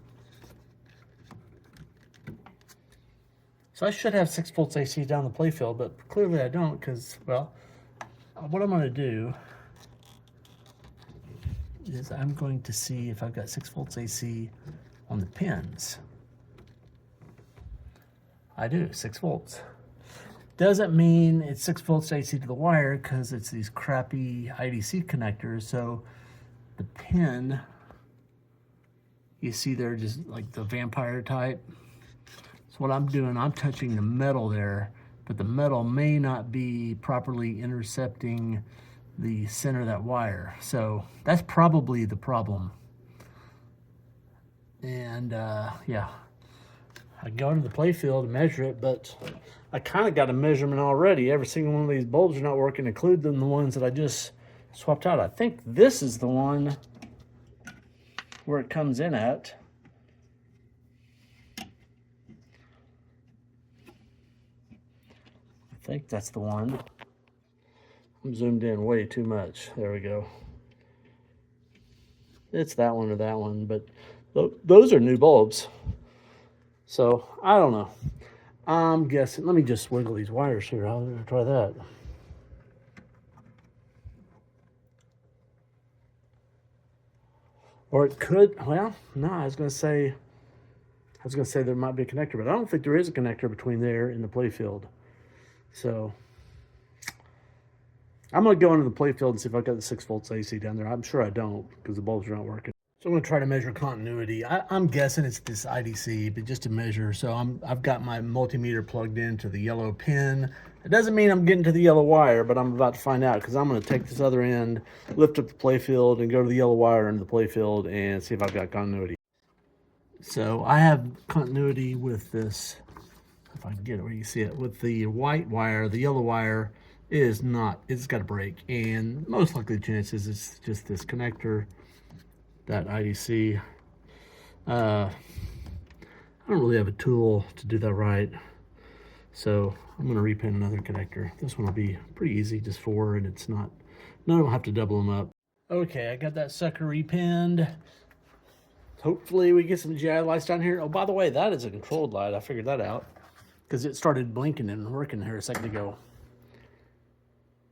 So I should have 6 volts AC down the playfield, but clearly I don't because, well, what I'm gonna do is I'm going to see if I've got 6 volts AC on the pins. I do, 6 volts. Doesn't mean it's 6 volts AC to the wire because it's these crappy IDC connectors. So the pin, you see they're just like the vampire type. So what I'm doing, I'm touching the metal there, but the metal may not be properly intercepting the center of that wire. So that's probably the problem. And yeah, I go into the playfield and measure it, but I kind of got a measurement already. Every single one of these bulbs are not working, including the ones that I just swapped out. I think this is the one where it comes in at. I think that's the one. I'm zoomed in way too much. There we go. It's that one or that one, but those are new bulbs. So I don't know. I'm guessing. Let me just wiggle these wires here. I'll try that. Or it could. Well, no. I was gonna say there might be a connector, but I don't think there is a connector between there and the playfield. So I'm gonna go into the playfield and see if I've got the 6 volts AC down there. I'm sure I don't because the bulbs are not working. So I'm gonna try to measure continuity. I'm guessing it's this IDC, but just to measure. So I've got my multimeter plugged into the yellow pin. It doesn't mean I'm getting to the yellow wire, but I'm about to find out because I'm gonna take this other end, lift up the playfield, and go to the yellow wire into the playfield and see if I've got continuity. So I have continuity with this, if I can get it where you see it, with the white wire. The yellow wire is not, it's got a break, and most likely the chances it's just this connector, that IDC. I don't really have a tool to do that right, so I'm going to repin another connector. This one will be pretty easy, just 4, and it's not, none of them have to double them up. Okay, I got that sucker repinned. Hopefully we get some GI lights down here. Oh, by the way, that is a controlled light. I figured that out because it started blinking and working here a second ago,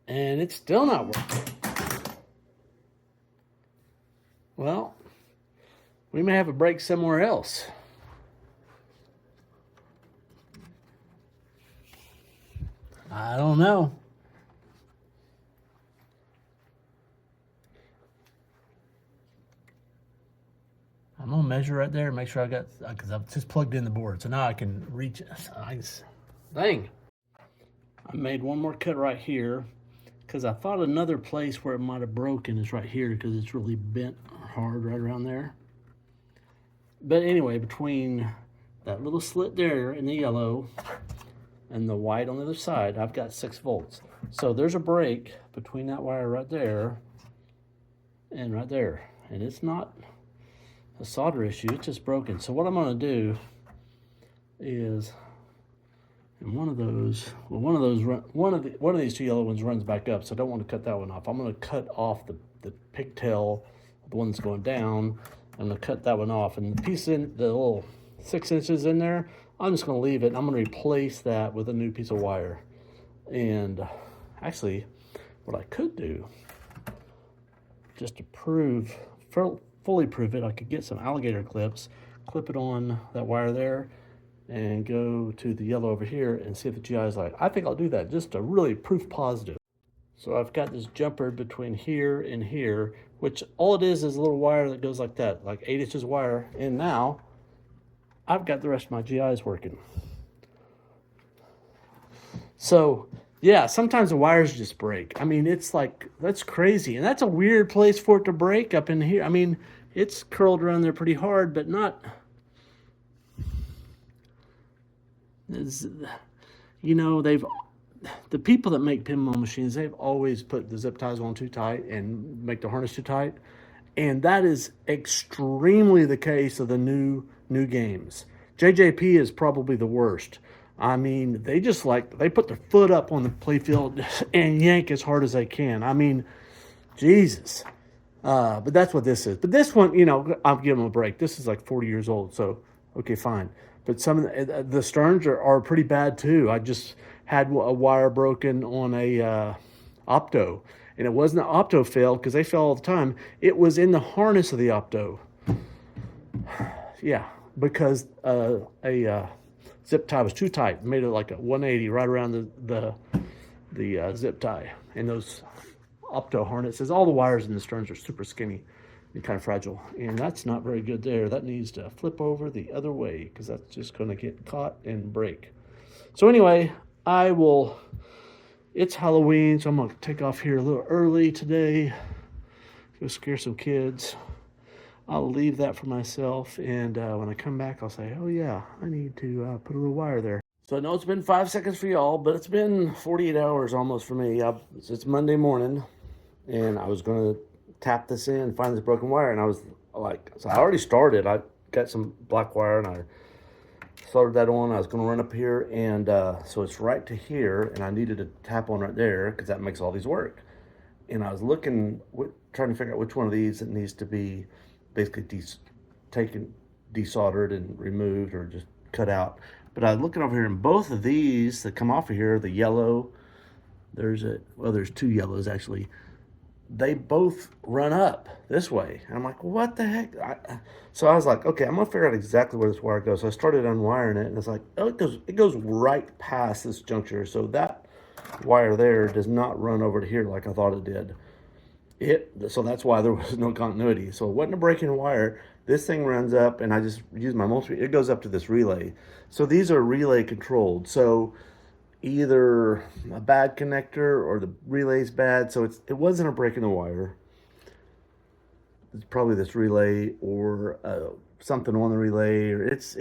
and it's still not working. Well, we may have a break somewhere else. I don't know. I'm gonna measure right there, make sure I got, because I've just plugged in the board, so now I can reach it. Dang. I made one more cut right here because I thought another place where it might have broken is right here because it's really bent hard right around there. But anyway, between that little slit there in the yellow and the white on the other side, I've got 6 volts. So there's a break between that wire right there and right there. And it's not a solder issue, it's just broken. So what I'm gonna do is And one of those, well, one of these two yellow ones runs back up, so I don't want to cut that one off. I'm going to cut off the pigtail, the one that's going down. I'm going to cut that one off, and the piece in the little 6 inches in there, I'm just going to leave it. And I'm going to replace that with a new piece of wire. And actually, what I could do, just to prove, fully prove it, I could get some alligator clips, clip it on that wire there, and go to the yellow over here and see if the GI is light. I think I'll do that just to really proof positive. So I've got this jumper between here and here, which all it is a little wire that goes like that, like 8 inches wire. And now I've got the rest of my GIs working. So yeah, sometimes the wires just break. I mean, it's like, that's crazy. And that's a weird place for it to break up in here. I mean, it's curled around there pretty hard, but not, you know, the people that make pinball machines, they've always put the zip ties on too tight and make the harness too tight. And that is extremely the case of the new games. JJP is probably the worst. I mean, they put their foot up on the playfield and yank as hard as they can. I mean, Jesus. But that's what this is. But this one, you know, I'll give them a break. This is like 40 years old, so okay, fine. But some of the sterns are pretty bad too. I just had a wire broken on a opto, and it wasn't an opto fail because they fail all the time. It was in the harness of the opto. Yeah, because a zip tie was too tight, made it like a 180 right around the zip tie. And those opto harnesses, all the wires in the sterns are super skinny and kind of fragile, and that's not very good there. That needs to flip over the other way because that's just going to get caught and break. So anyway, it's Halloween, so I'm going to take off here a little early today, go scare some kids. I'll leave that for myself, and when I come back, I'll say, oh yeah, I need to put a little wire there. So I know it's been 5 seconds for y'all, but it's been 48 hours almost for me. It's Monday morning, and I was going to tap this in, find this broken wire, and I was like, so I already started. I got some black wire, and I soldered that on. I was going to run up here, and so it's right to here, and I needed to tap on right there because that makes all these work. And I was looking, trying to figure out which one of these it needs to be basically taken, desoldered and removed or just cut out. But I was looking over here, and both of these that come off of here, the yellow, there's 2 yellows actually, they both run up this way. And I'm like, what the heck? So I was like, okay, I'm gonna figure out exactly where this wire goes. So I started unwiring it, and it's like, oh, it goes right past this juncture. So that wire there does not run over to here like I thought it did. So that's why there was no continuity. So it wasn't a breaking wire. This thing runs up, and I just use my multimeter. It goes up to this relay. So these are relay controlled. So either a bad connector or the relay's bad. So it wasn't a break in the wire. It's probably this relay or something on the relay. Or it's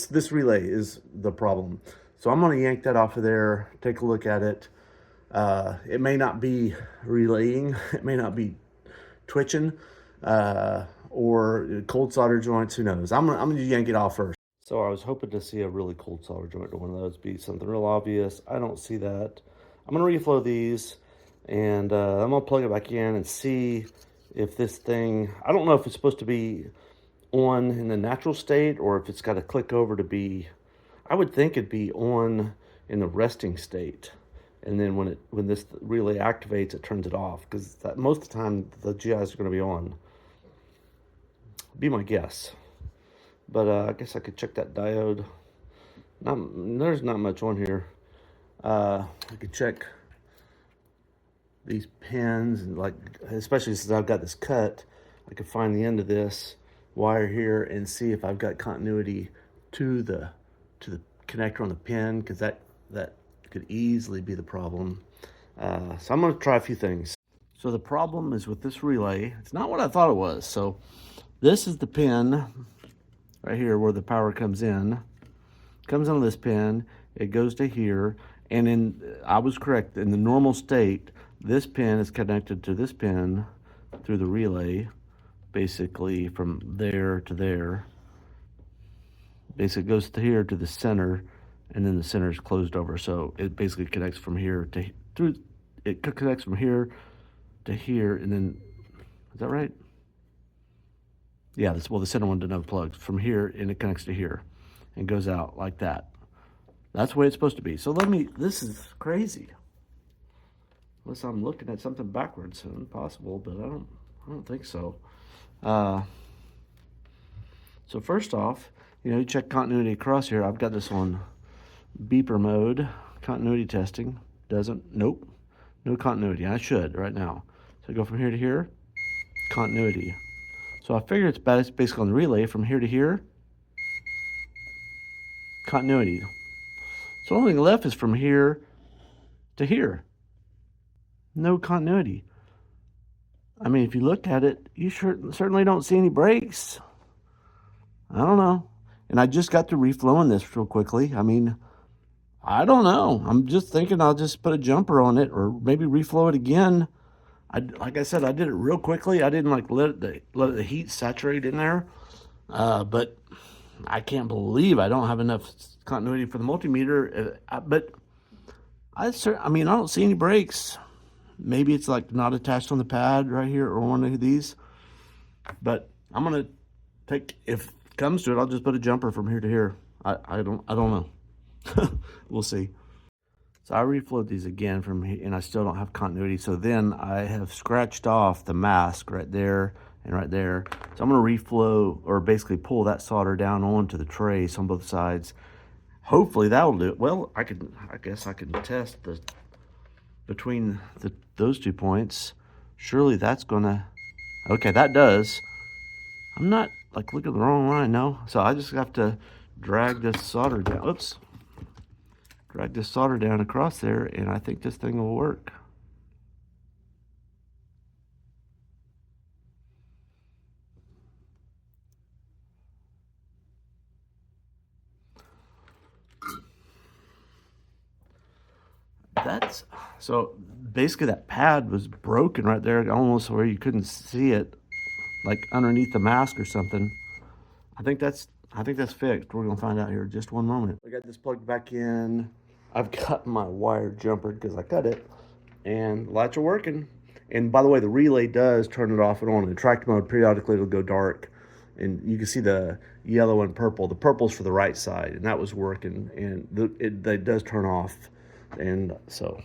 this relay is the problem. So I'm gonna yank that off of there. Take a look at it. It may not be relaying, it may not be twitching, or cold solder joints, who knows. I'm gonna yank it off first. So I was hoping to see a really cold solder joint or one of those be something real obvious. I don't see that. I'm gonna reflow these, and I'm gonna plug it back in and see if this thing, I don't know if it's supposed to be on in the natural state or if it's got to click over to be, I would think it'd be on in the resting state. And then when this relay activates, it turns it off, because most of the time the GIs are going to be on. Be my guess. But I guess I could check that diode. There's not much on here. I could check these pins, and especially since I've got this cut, I could find the end of this wire here and see if I've got continuity to the connector on the pin, because that could easily be the problem. So I'm going to try a few things. So the problem is with this relay, it's not what I thought it was. So this is the pin right here where the power comes in. Comes on this pin, it goes to here, and I was correct, in the normal state, this pin is connected to this pin through the relay, basically from there to there. Basically goes to here to the center, and then the center is closed over. So it basically connects from here to through. It connects from here to here, and then is that right? Yeah, well, the center one didn't have plugs from here, and it connects to here, and goes out like that. That's the way it's supposed to be. So this is crazy. Unless I'm looking at something backwards, impossible, but I don't think so. So first off, you check continuity across here. I've got this on beeper mode, continuity testing. Nope, no continuity. I should right now. So I go from here to here, continuity. So I figure it's basically on the relay from here to here, continuity. So the only thing left is from here to here. No continuity. I mean, if you look at it, you certainly don't see any breaks. I don't know. And I just got to reflowing this real quickly. I mean, I don't know. I'm just thinking I'll just put a jumper on it or maybe reflow it again. Like I said, I did it real quickly. I didn't let the heat saturate in there. But I can't believe I don't have enough continuity for the multimeter. But I mean, I don't see any breaks. Maybe it's like not attached on the pad right here or one of these. But I'm gonna take, if it comes to it, I'll just put a jumper from here to here. I don't know. We'll see. So I reflowed these again from here, and I still don't have continuity. So then I have scratched off the mask right there and right there. So I'm gonna reflow, or basically pull that solder down onto the trace on both sides. Hopefully that will do it. Well, I guess I can test between those 2 points. Surely that's gonna, okay, that does. I'm not like looking at the wrong line, no. So I just have to drag this solder down. Oops. Drag this solder down across there, and I think this thing will work. So basically that pad was broken right there, almost where you couldn't see it, like underneath the mask or something. I think that's fixed. We're gonna find out here in just one moment. I got this plugged back in. I've got my wire jumpered because I cut it, and lights are working. And by the way, the relay does turn it off and on. In track mode, periodically it'll go dark, and you can see the yellow and purple. The purple's for the right side, and that was working, and it does turn off. And so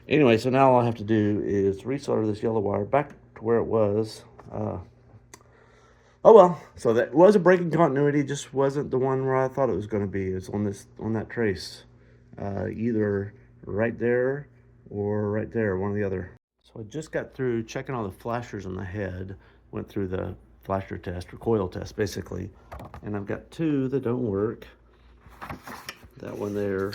anyway, so now all I have to do is resolder this yellow wire back to where it was. Oh well, so that was a breaking continuity, just wasn't the one where I thought it was going to be. It's on that trace, either right there or right there, one or the other. So I just got through checking all the flashers on the head, went through the flasher test, or coil test basically, and I've got 2 that don't work. That one there.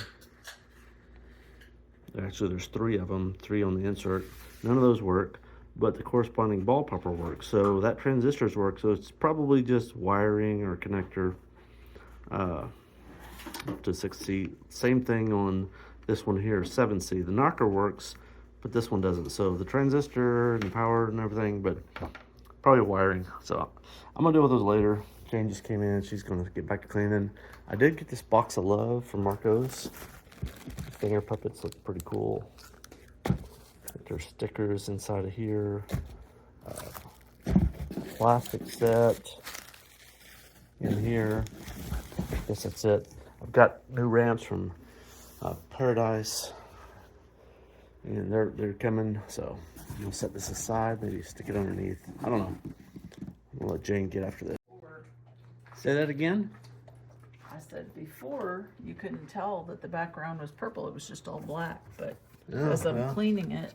Actually, there's 3 of them, 3 on the insert. None of those work, but the corresponding ball popper works. So that transistors work. So it's probably just wiring or connector up to 6C. Same thing on this one here, 7C. The knocker works, but this one doesn't. So the transistor and power and everything, but probably wiring. So I'm gonna deal with those later. Jane just came in. She's gonna get back to cleaning. I did get this box of love from Marco's. Finger puppets look pretty cool. There's stickers inside of here. Plastic set in here. I guess that's it. I've got new ramps from Paradise, and they're coming. So I'm gonna set this aside. Maybe stick it underneath. I don't know. I'm gonna let Jane get after this. Say that again. I said before you couldn't tell that the background was purple, it was just all black, but as I'm cleaning it,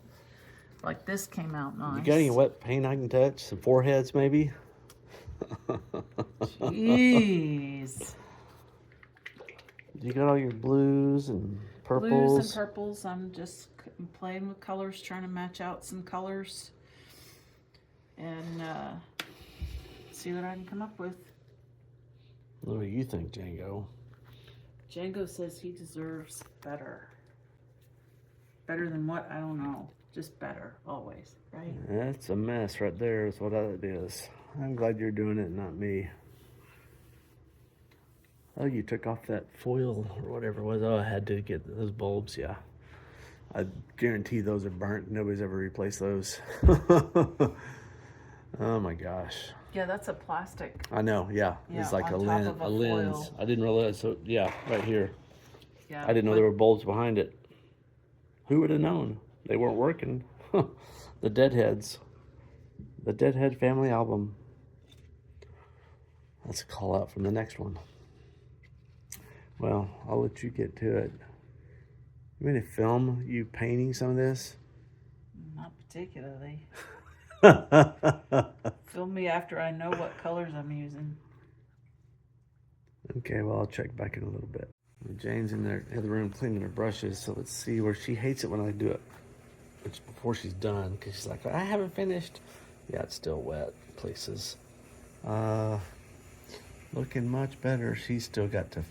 like this came out nice. You got any wet paint I can touch? Some foreheads maybe? Jeez. You got all your blues and purples? Blues and purples. I'm just playing with colors, trying to match out some colors and see what I can come up with. What do you think, Django? Django says he deserves better. Better than what? I don't know. Just better, always, right? That's a mess right there is what it is. I'm glad you're doing it, not me. Oh, you took off that foil or whatever it was. Oh, I had to get those bulbs, yeah. I guarantee those are burnt. Nobody's ever replaced those. Oh my gosh. Yeah, that's a plastic. I know, yeah. Yeah, It's like on a top lens. of a A lens. foil. I didn't realize. So yeah, right here. Yeah, I didn't know but- there were bulbs behind it. Who would have known? They weren't working. The Deadheads. The Deadhead Family Album. That's a call out from the next one. Well, I'll let you get to it. You mean to film you painting some of this? Not particularly. Film me after I know what colors I'm using. Okay, well, I'll check back in a little bit. Jane's in the other room cleaning her brushes, so let's see where she hates it when I do it. It's before she's done, because she's like, I haven't finished. Yeah, it's still wet places. Looking much better. She's still got to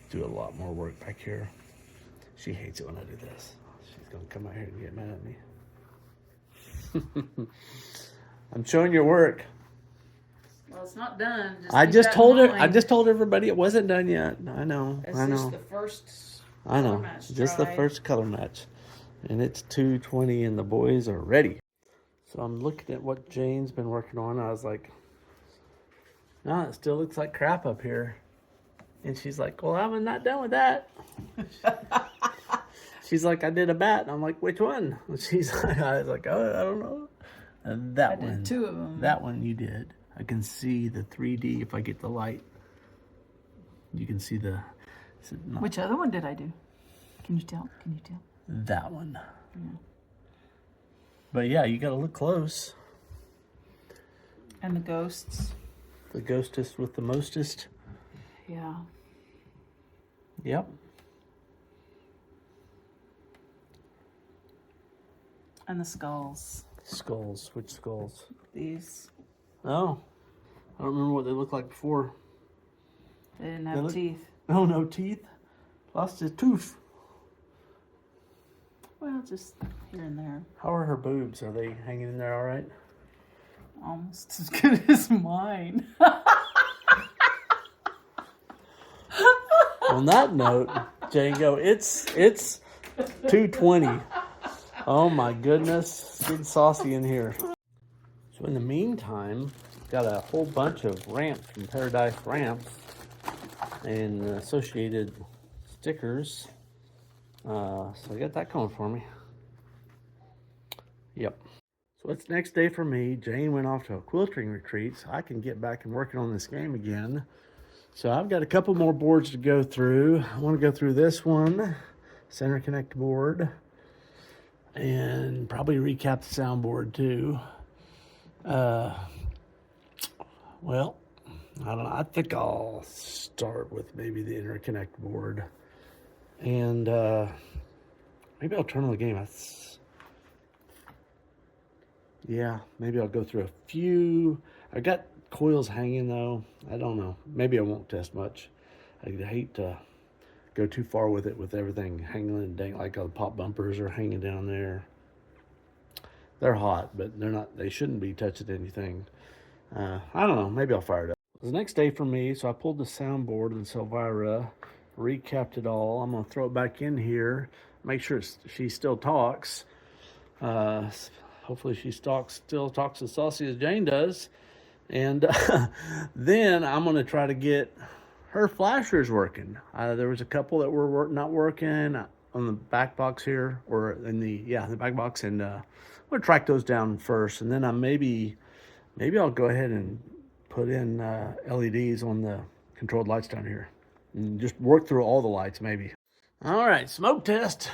do a lot more work back here. She hates it when I do this. She's going to come out here and get mad at me. I'm showing your work. Well, it's not done. I keep just that told in her. I mind. just told everybody it wasn't done yet. I know. It's I know. just the first I know. color match Just the try. first color match, and it's 2:20, and the boys are ready. So I'm looking at what Jane's been working on. I was like, no, it still looks like crap up here. And she's like, well, I'm not done with that. She's like, I did a bat. And I'm like, which one? And she's like, I was like, oh, I don't know. And that I one. did 2 of them. That one you did. I can see the 3D if I get the light. You can see the... is it not Which other one did I do? Can you tell? Can you tell? that one. Yeah. But yeah, you got to look close. And the ghosts. The ghostest with the mostest. Yeah. Yep. And the skulls. Skulls. Which skulls? These. Oh. I don't remember what they looked like before. They didn't They have look- teeth. Oh, no teeth. Lost his tooth. Well, just here and there. How are her boobs? Are they hanging in there all right? Almost as good as mine. On that note, Django, it's 2:20. Oh my goodness, it's getting saucy in here. So in the meantime, got a whole bunch of ramps from Paradise Ramps and associated stickers. So I got that going for me. Yep. So it's next day for me. Jane went off to a quilting retreat, so I can get back and working on this game again. So I've got a couple more boards to go through. I want to go through this one, Interconnect board, and probably recap the Soundboard too. Well, I don't know. I think I'll start with maybe the Interconnect board, and maybe I'll turn on the game. Yeah, maybe I'll go through a few. I got coils hanging though. I don't know. Maybe I won't test much. I hate to go too far with it with everything hanging and dang, like all the pop bumpers are hanging down there. They're hot, but they're not. They shouldn't be touching anything. I don't know. Maybe I'll fire it up. It was the next day for me, so I pulled the Soundboard and Elvira, recapped it all. I'm gonna throw it back in here, make sure she still talks. Hopefully she still talks as saucy as Jane does. And then I'm going to try to get her flashers working. There was a couple that were not working on the Backbox here, or in the Backbox, and I'm going to track those down first. And then maybe I'll go ahead and put in LEDs on the controlled lights down here. And just work through all the lights, maybe. All right, smoke test.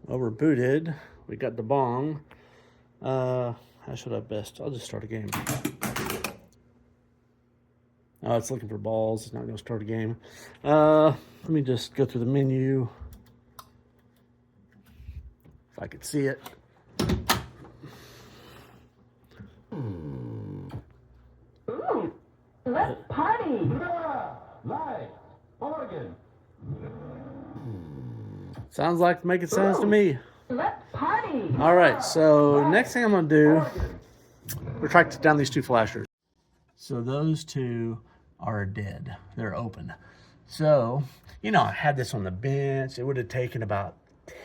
Well, we're booted. We got the bong. How should I best? I'll just start a game. Oh, it's looking for balls. It's not going to start a game. Let me just go through the menu. If I could see it. Ooh, let's party! Yeah, live, organ. Sounds like making sense to me. Let's party! All right, so next thing I'm going to do retracted down these two flashers. So those two are dead. They're open. So, you know, I had this on the bench. It would have taken about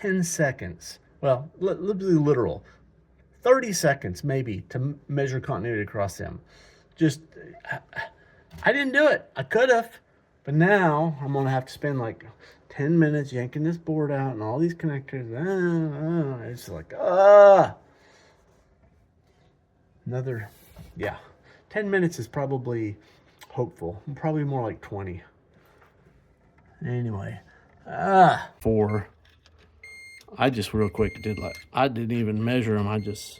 10 seconds. Well, let's be literal. 30 seconds maybe to measure continuity across them. Just, I didn't do it. I could have. But now I'm going to have to spend like 10 minutes yanking this board out and all these connectors. It's like, another, yeah. 10 minutes is probably hopeful. Probably more like 20. Anyway, 4. I just real quick did like, I didn't even measure them. I just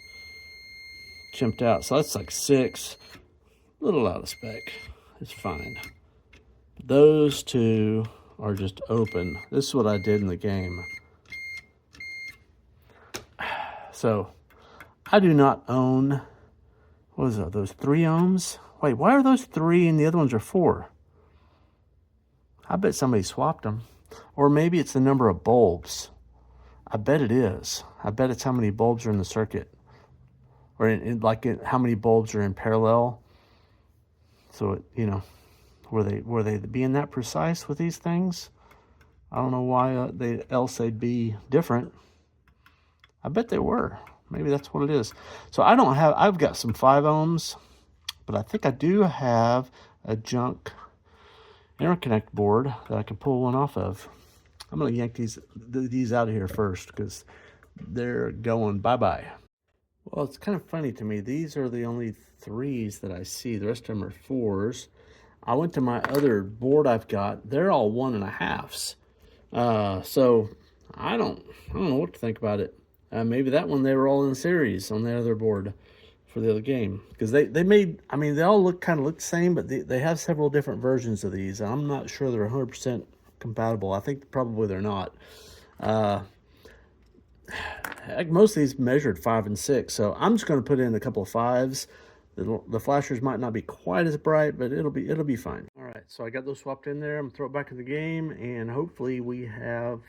chimped out. So that's like 6. A little out of spec. It's fine. Those two are just open. This is what I did in the game. So I do not own, what is that, those 3 ohms? Wait, why are those 3 and the other ones are 4? I bet somebody swapped them. Or maybe it's the number of bulbs. I bet it is. I bet it's how many bulbs are in the circuit. Or how many bulbs are in parallel. So, you know, were they being that precise with these things? I don't know why else they'd be different. I bet they were. Maybe that's what it is. So I've got some 5 ohms, but I think I do have a junk interconnect board that I can pull one off of. I'm going to yank these out of here first because they're going bye-bye. Well, it's kind of funny to me. These are the only 3s that I see. The rest of them are 4s. I went to my other board I've got. They're all 1.5s. So I don't know what to think about it. Maybe that one they were all in series on the other board for the other game, because they made, I mean, they all kind of look the same, but they have several different versions of these. I'm not sure they're 100% compatible. I think probably they're not. Most of these measured 5 and 6, so I'm just going to put in a couple of 5s. The flashers might not be quite as bright, but it'll be fine. All right, so I got those swapped in there. I'm gonna throw it back in the game, and hopefully we have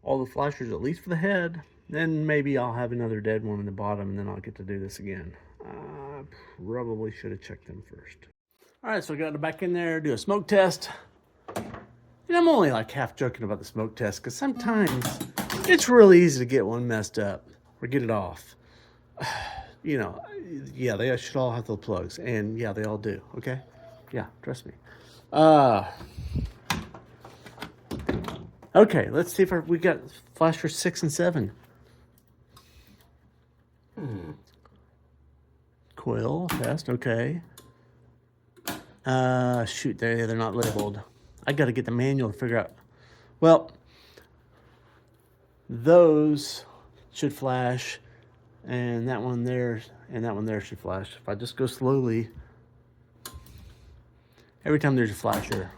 all the flashers at least for the head. Then maybe I'll have another dead one in the bottom, and then I'll get to do this again. I probably should have checked them first. All right, so I got it back in there, do a smoke test. And I'm only like half joking about the smoke test, because sometimes it's really easy to get one messed up or get it off. You know, yeah, they should all have the plugs, and yeah, they all do, okay? Yeah, trust me. Okay, let's see if we got flasher 6 and 7. Coil test, okay. Shoot, they're not labeled. I got to get the manual to figure out. Well, those should flash, and that one there and that one there should flash. If I just go slowly, every time there's a flasher.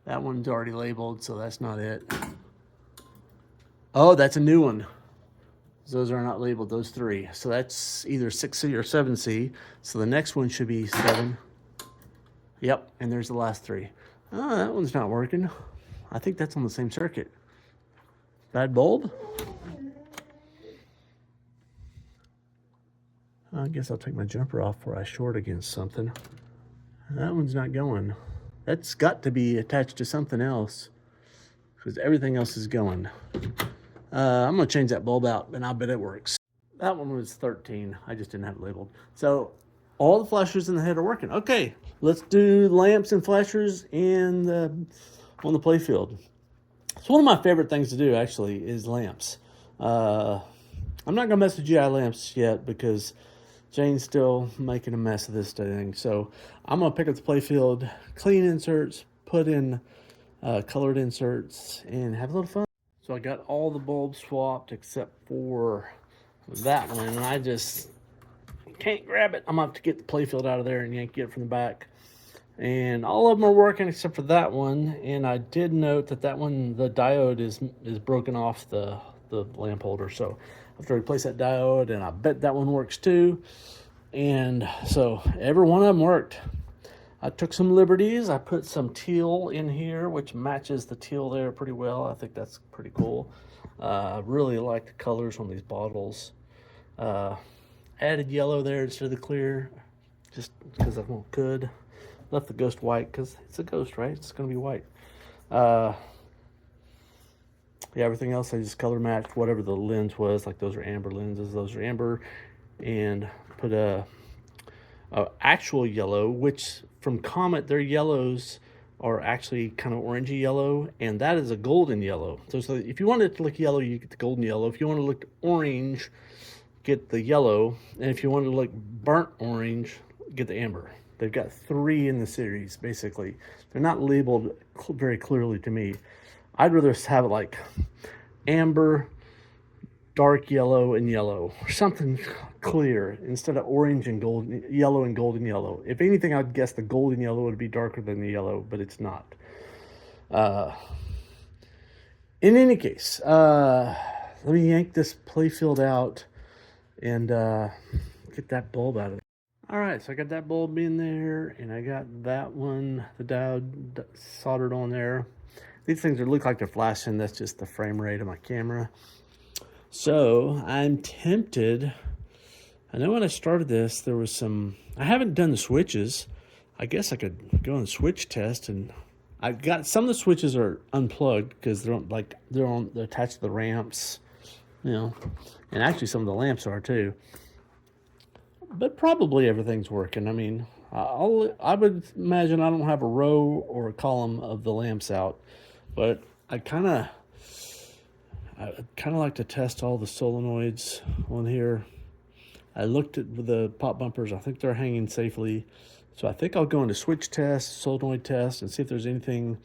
That one's already labeled, so that's not it. Oh, that's a new one. Those are not labeled, those 3. So that's either 6C or 7C. So the next one should be 7. Yep, and there's the last 3. Oh, that one's not working. I think that's on the same circuit. Bad bulb? I guess I'll take my jumper off before I short against something. That one's not going. That's got to be attached to something else, because everything else is going. I'm going to change that bulb out, and I bet it works. That one was 13. I just didn't have it labeled. So all the flashers in the head are working. Okay, let's do lamps and flashers on the playfield. So one of my favorite things to do, actually, is lamps. I'm not going to mess with GI lamps yet, because Jane's still making a mess of this thing. So I'm going to pick up the playfield, clean inserts, put in colored inserts, and have a little fun. So I got all the bulbs swapped except for that one, and I just can't grab it. I'm going to have to get the playfield out of there and yank it from the back. And all of them are working except for that one. And I did note that one, the diode is broken off the lamp holder. So I have to replace that diode, and I bet that one works too. And so every one of them worked. I took some liberties. I put some teal in here, which matches the teal there pretty well. I think that's pretty cool. I really like the colors on these bottles. Added yellow there instead of the clear, just because I could. Left the ghost white because it's a ghost, right? It's going to be white. Yeah, everything else I just color matched whatever the lens was. Like those are amber lenses, those are amber, and put a actual yellow, which from Comet their yellows are actually kind of orangey yellow, and that is a golden yellow. So if you want it to look yellow, you get the golden yellow. If you want to look orange, get the yellow, and if you want to look burnt orange, get the amber. They've got 3 in the series, basically. They're not labeled very clearly to me. I'd rather have it like amber, dark yellow, and yellow, or something clear instead of orange and golden, yellow and golden yellow. If anything, I'd guess the golden yellow would be darker than the yellow, but it's not. In any case, let me yank this playfield out and get that bulb out of there. All right, so I got that bulb in there, and I got that one, the diode soldered on there. These things look like they're flashing. That's just the frame rate of my camera. So I'm tempted. I know when I started this, there was some, I haven't done the switches. I guess I could go on the switch test, and I got some of the switches are unplugged because they're attached to the ramps, you know, and actually some of the lamps are too. But probably everything's working. I mean, I would imagine I don't have a row or a column of the lamps out, but I kind of like to test all the solenoids on here. I looked at the pop bumpers. I think they're hanging safely. So I think I'll go into switch test, solenoid test, and see if there's anything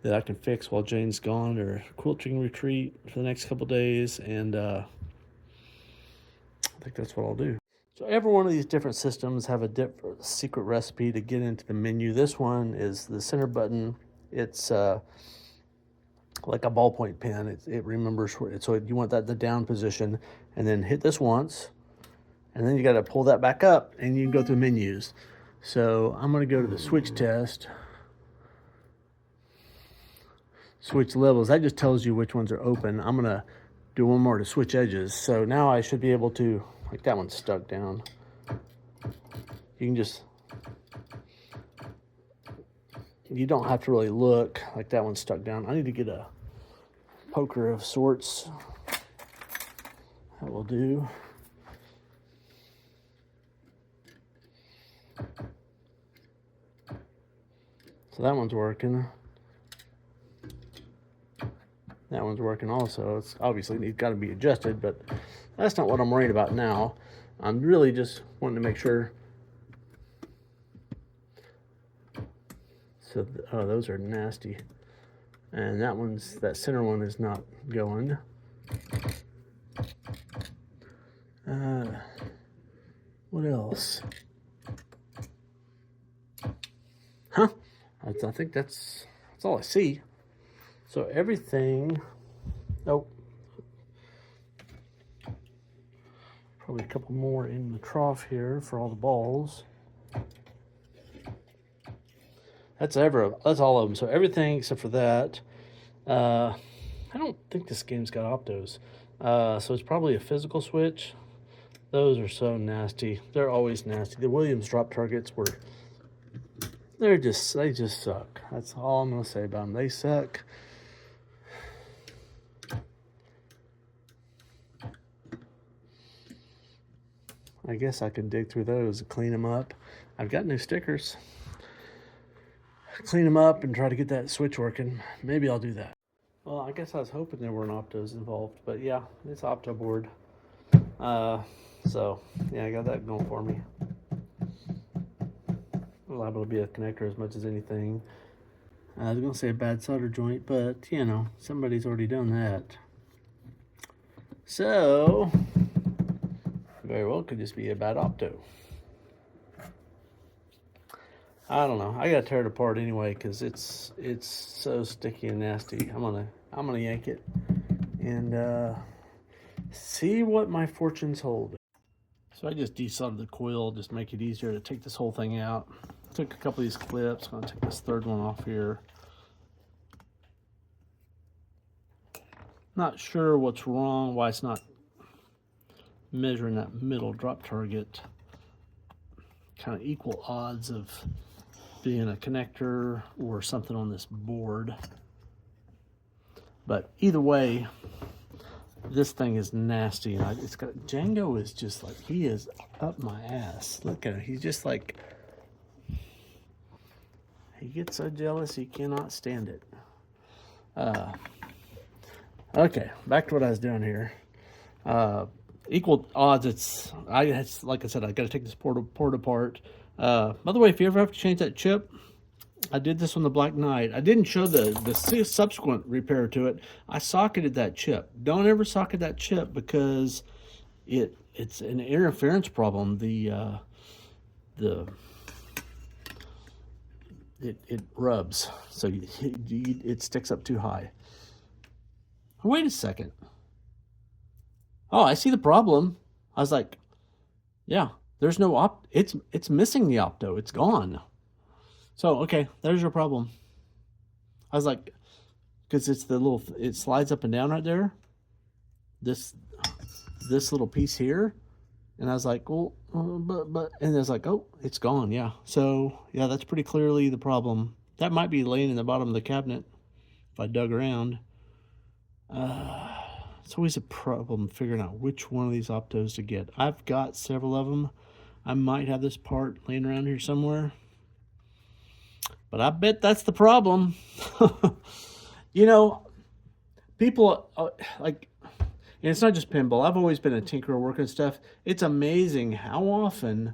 that I can fix while Jane's gone, or quilting retreat for the next couple days. And I think that's what I'll do. So every one of these different systems have a different secret recipe to get into the menu. This one is the center button. It's like a ballpoint pen. It remembers where, so you want that the down position, and then hit this once, and then you got to pull that back up, and you can go through menus. So I'm going to go to the switch test. Switch levels. That just tells you which ones are open. I'm going to do one more to switch edges. So now I should be able to, like that one's stuck down. You can just, you don't have to really look, like that one's stuck down. I need to get a poker of sorts. That will do. So that one's working. That one's working also. It's obviously got to be adjusted, but that's not what I'm worried about now. I'm really just wanting to make sure. So, oh, those are nasty. And that center one is not going. What else? Huh? I think that's all I see. So everything, oh, probably a couple more in the trough here for all the balls. That's all of them. So everything except for that. I don't think this game's got optos. So it's probably a physical switch. Those are so nasty. They're always nasty. The Williams drop targets they just suck. That's all I'm gonna say about them. They suck. I guess I could dig through those and clean them up. I've got new stickers. Clean them up and try to get that switch working. Maybe I'll do that. Well, I guess I was hoping there weren't optos involved, but yeah, it's opto board. So yeah, I got that going for me. Liable to be a connector as much as anything. I was gonna say a bad solder joint, but you know, somebody's already done that. So very well could just be a bad opto. I don't know. I gotta tear it apart anyway because it's so sticky and nasty. I'm gonna yank it and see what my fortunes hold. So I just desoldered the coil, just make it easier to take this whole thing out. Took a couple of these clips. I'm gonna take this third one off here. Not sure what's wrong, why it's not measuring that middle drop target, kind of equal odds of being a connector or something on this board. But either way, this thing is nasty. And it's got, Django is just like, he is up my ass. Look at him. He's just like, he gets so jealous he cannot stand it. Okay, back to what I was doing here. Equal odds. It's like I said, I got to take this port apart. By the way, if you ever have to change that chip, I did this on the Black Knight. I didn't show the subsequent repair to it. I socketed that chip. Don't ever socket that chip because it's an interference problem. It rubs, so it sticks up too high. Wait a second. Oh, I see the problem. I was like, yeah, there's no it's missing the opto. It's gone. So, okay, there's your problem. I was like, because it's the little, it slides up and down right there. This little piece here. And I was like, well, but, and I was like, oh, it's gone, yeah. So, yeah, that's pretty clearly the problem. That might be laying in the bottom of the cabinet if I dug around. It's always a problem figuring out which one of these optos to get. I've got several of them. I might have this part laying around here somewhere. But I bet that's the problem. You know, people like, and it's not just pinball. I've always been a tinkerer working stuff. It's amazing how often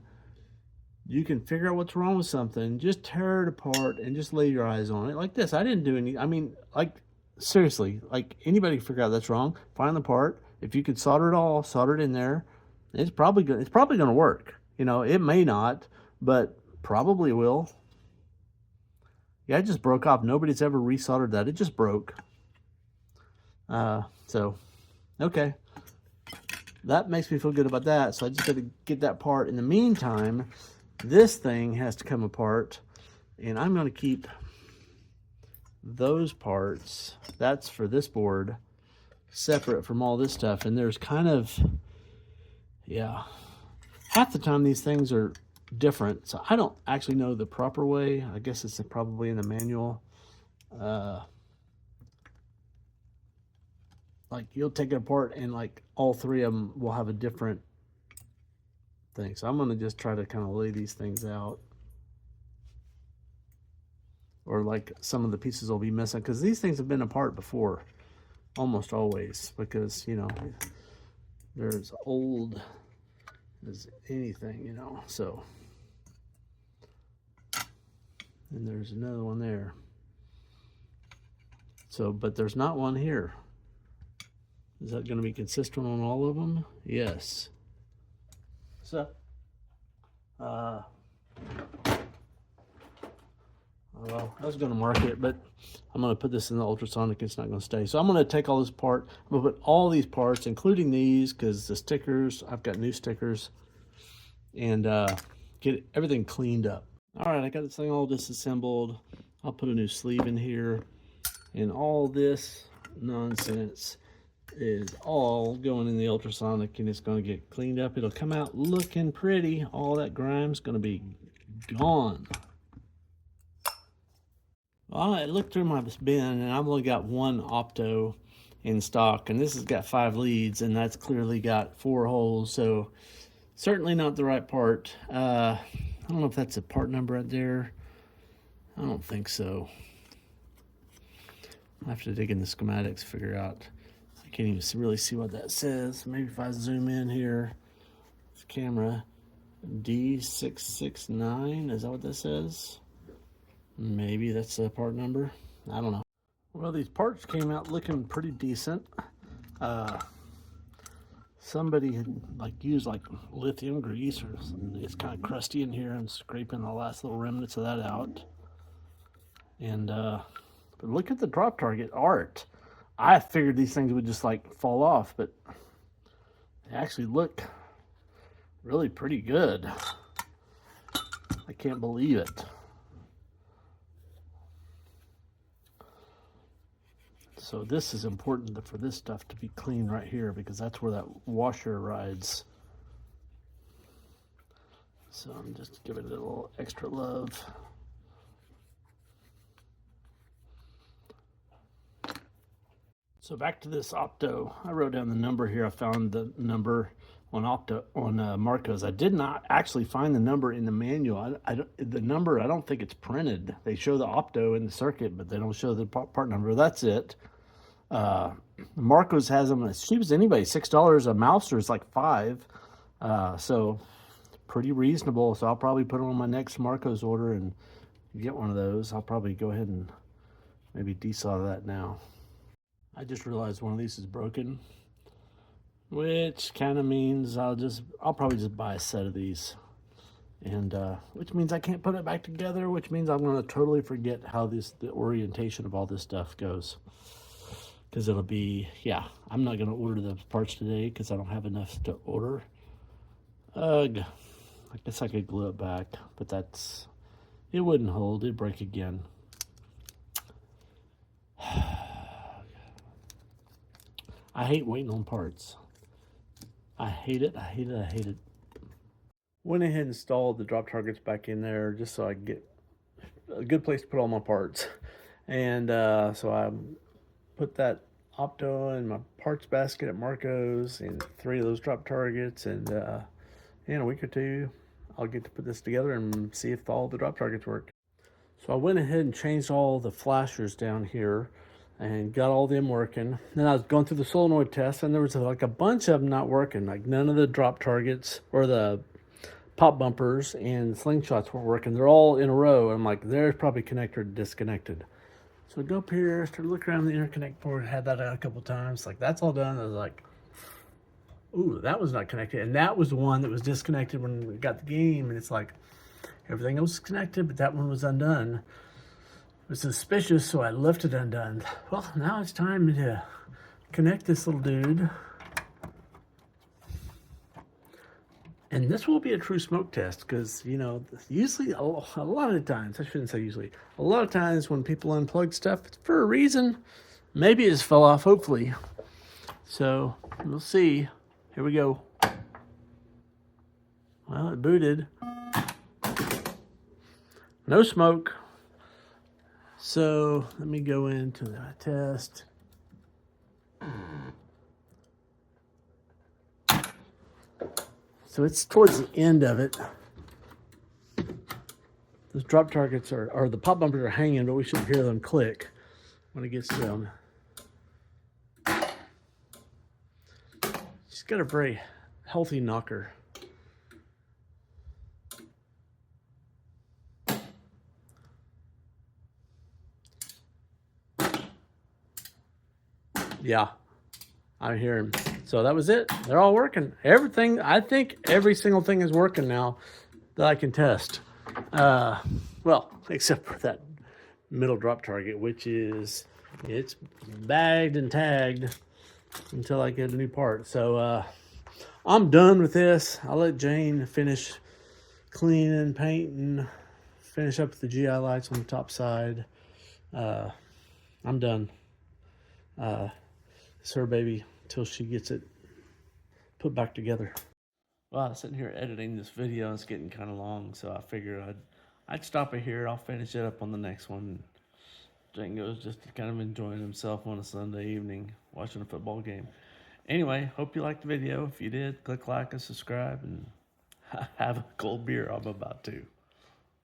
you can figure out what's wrong with something, just tear it apart and just lay your eyes on it. Like this, I didn't do any, I mean, like, seriously, like anybody can figure out that's wrong, find the part. If you could solder it all, solder it in there, it's probably going to work. You know, it may not, but probably will. Yeah, it just broke off. Nobody's ever resoldered that. It just broke. So, okay. That makes me feel good about that. So I just got to get that part. In the meantime, this thing has to come apart. And I'm going to keep those parts, that's for this board, separate from all this stuff. And there's kind of, yeah, half the time these things are different, so I don't actually know the proper way. I guess it's probably in the manual. Like you'll take it apart and like all three of them will have a different thing. So I'm going to just try to kind of lay these things out. Or like some of the pieces will be missing because these things have been apart before, almost always, because, you know, they're as old as anything, you know. So, and there's another one there. So, but there's not one here. Is that going to be consistent on all of them? Yes. So, well, I was going to mark it, but I'm going to put this in the ultrasonic. It's not going to stay. So I'm going to take all this part. I'm going to put all these parts, including these, because the stickers, I've got new stickers, and get everything cleaned up. All right, I got this thing all disassembled. I'll put a new sleeve in here, and all this nonsense is all going in the ultrasonic, and it's going to get cleaned up. It'll come out looking pretty. All that grime's going to be gone. Well, I looked through my bin, and I've only got one opto in stock, and this has got 5 leads, and that's clearly got 4 holes, so certainly not the right part. I don't know if that's a part number right there. I don't think so. I have to dig in the schematics to figure out. I can't even really see what that says. Maybe if I zoom in here, this camera, D669, is that what that says? Maybe that's a part number. I don't know. Well, these parts came out looking pretty decent. Somebody had used lithium grease, or it's kind of crusty in here, and scraping the last little remnants of that out. And but look at the drop target art. I figured these things would just fall off, but they actually look really pretty good. I can't believe it. So this is important for this stuff to be clean right here, because that's where that washer rides. So I'm just giving it a little extra love. So back to this Opto. I wrote down the number here. I found the number on Opto on Marco's. I did not actually find the number in the manual. The number, I don't think it's printed. They show the Opto in the circuit, but they don't show the part number. That's it. Marco's has them as cheap as anybody. $6 a Mouser is like $5. So pretty reasonable. So I'll probably put them on my next Marco's order and get one of those. I'll probably go ahead and maybe desolder that now. I just realized one of these is broken, which kind of means I'll probably just buy a set of these, and which means I can't put it back together, which means I'm going to totally forget how the orientation of all this stuff goes, because it'll be, yeah, I'm not going to order the parts today because I don't have enough to order. Ugh, I guess I could glue it back, but it wouldn't hold, it'd break again. I hate waiting on parts. I hate it, I hate it, I hate it. Went ahead and installed the drop targets back in there just so I could get a good place to put all my parts. And so I put that Opto in my parts basket at Marco's and 3 of those drop targets. And in a week or 2, I'll get to put this together and see if all the drop targets work. So I went ahead and changed all the flashers down here and got all them working. Then I was going through the solenoid test, and there was like a bunch of them not working. Like none of the drop targets or the pop bumpers and slingshots weren't working. They're all in a row. I'm like, there's probably connector disconnected. So I go up here, start looking around the interconnect board, had that out a couple times. Like, that's all done. I was like, ooh, that was not connected. And that was the one that was disconnected when we got the game. And it's like, everything else was connected, but that one was undone. It was suspicious, so I left it undone. Well, now it's time to connect this little dude. And this will be a true smoke test because, you know, usually, a lot of the times, I shouldn't say usually, a lot of times when people unplug stuff, it's for a reason. Maybe it just fell off, hopefully. So, we'll see. Here we go. Well, it booted. No smoke. So let me go into the test. So it's towards the end of it. Those drop targets or the pop bumpers are hanging, but we should hear them click when it gets down. She's got a very healthy knocker. Yeah, I hear him. So that was it. They're all working. Everything, I think every single thing is working now that I can test. Well, except for that middle drop target, which is, it's bagged and tagged until I get a new part. So I'm done with this. I'll let Jane finish cleaning, painting, finish up the GI lights on the top side. I'm done. It's her baby till she gets it put back together. Well, I'm sitting here editing this video. It's getting kind of long, so I figured I'd stop it here. I'll finish it up on the next one. Django's just kind of enjoying himself on a Sunday evening watching a football game. Anyway, hope you liked the video. If you did, click like and subscribe, and have a cold beer. I'm about to.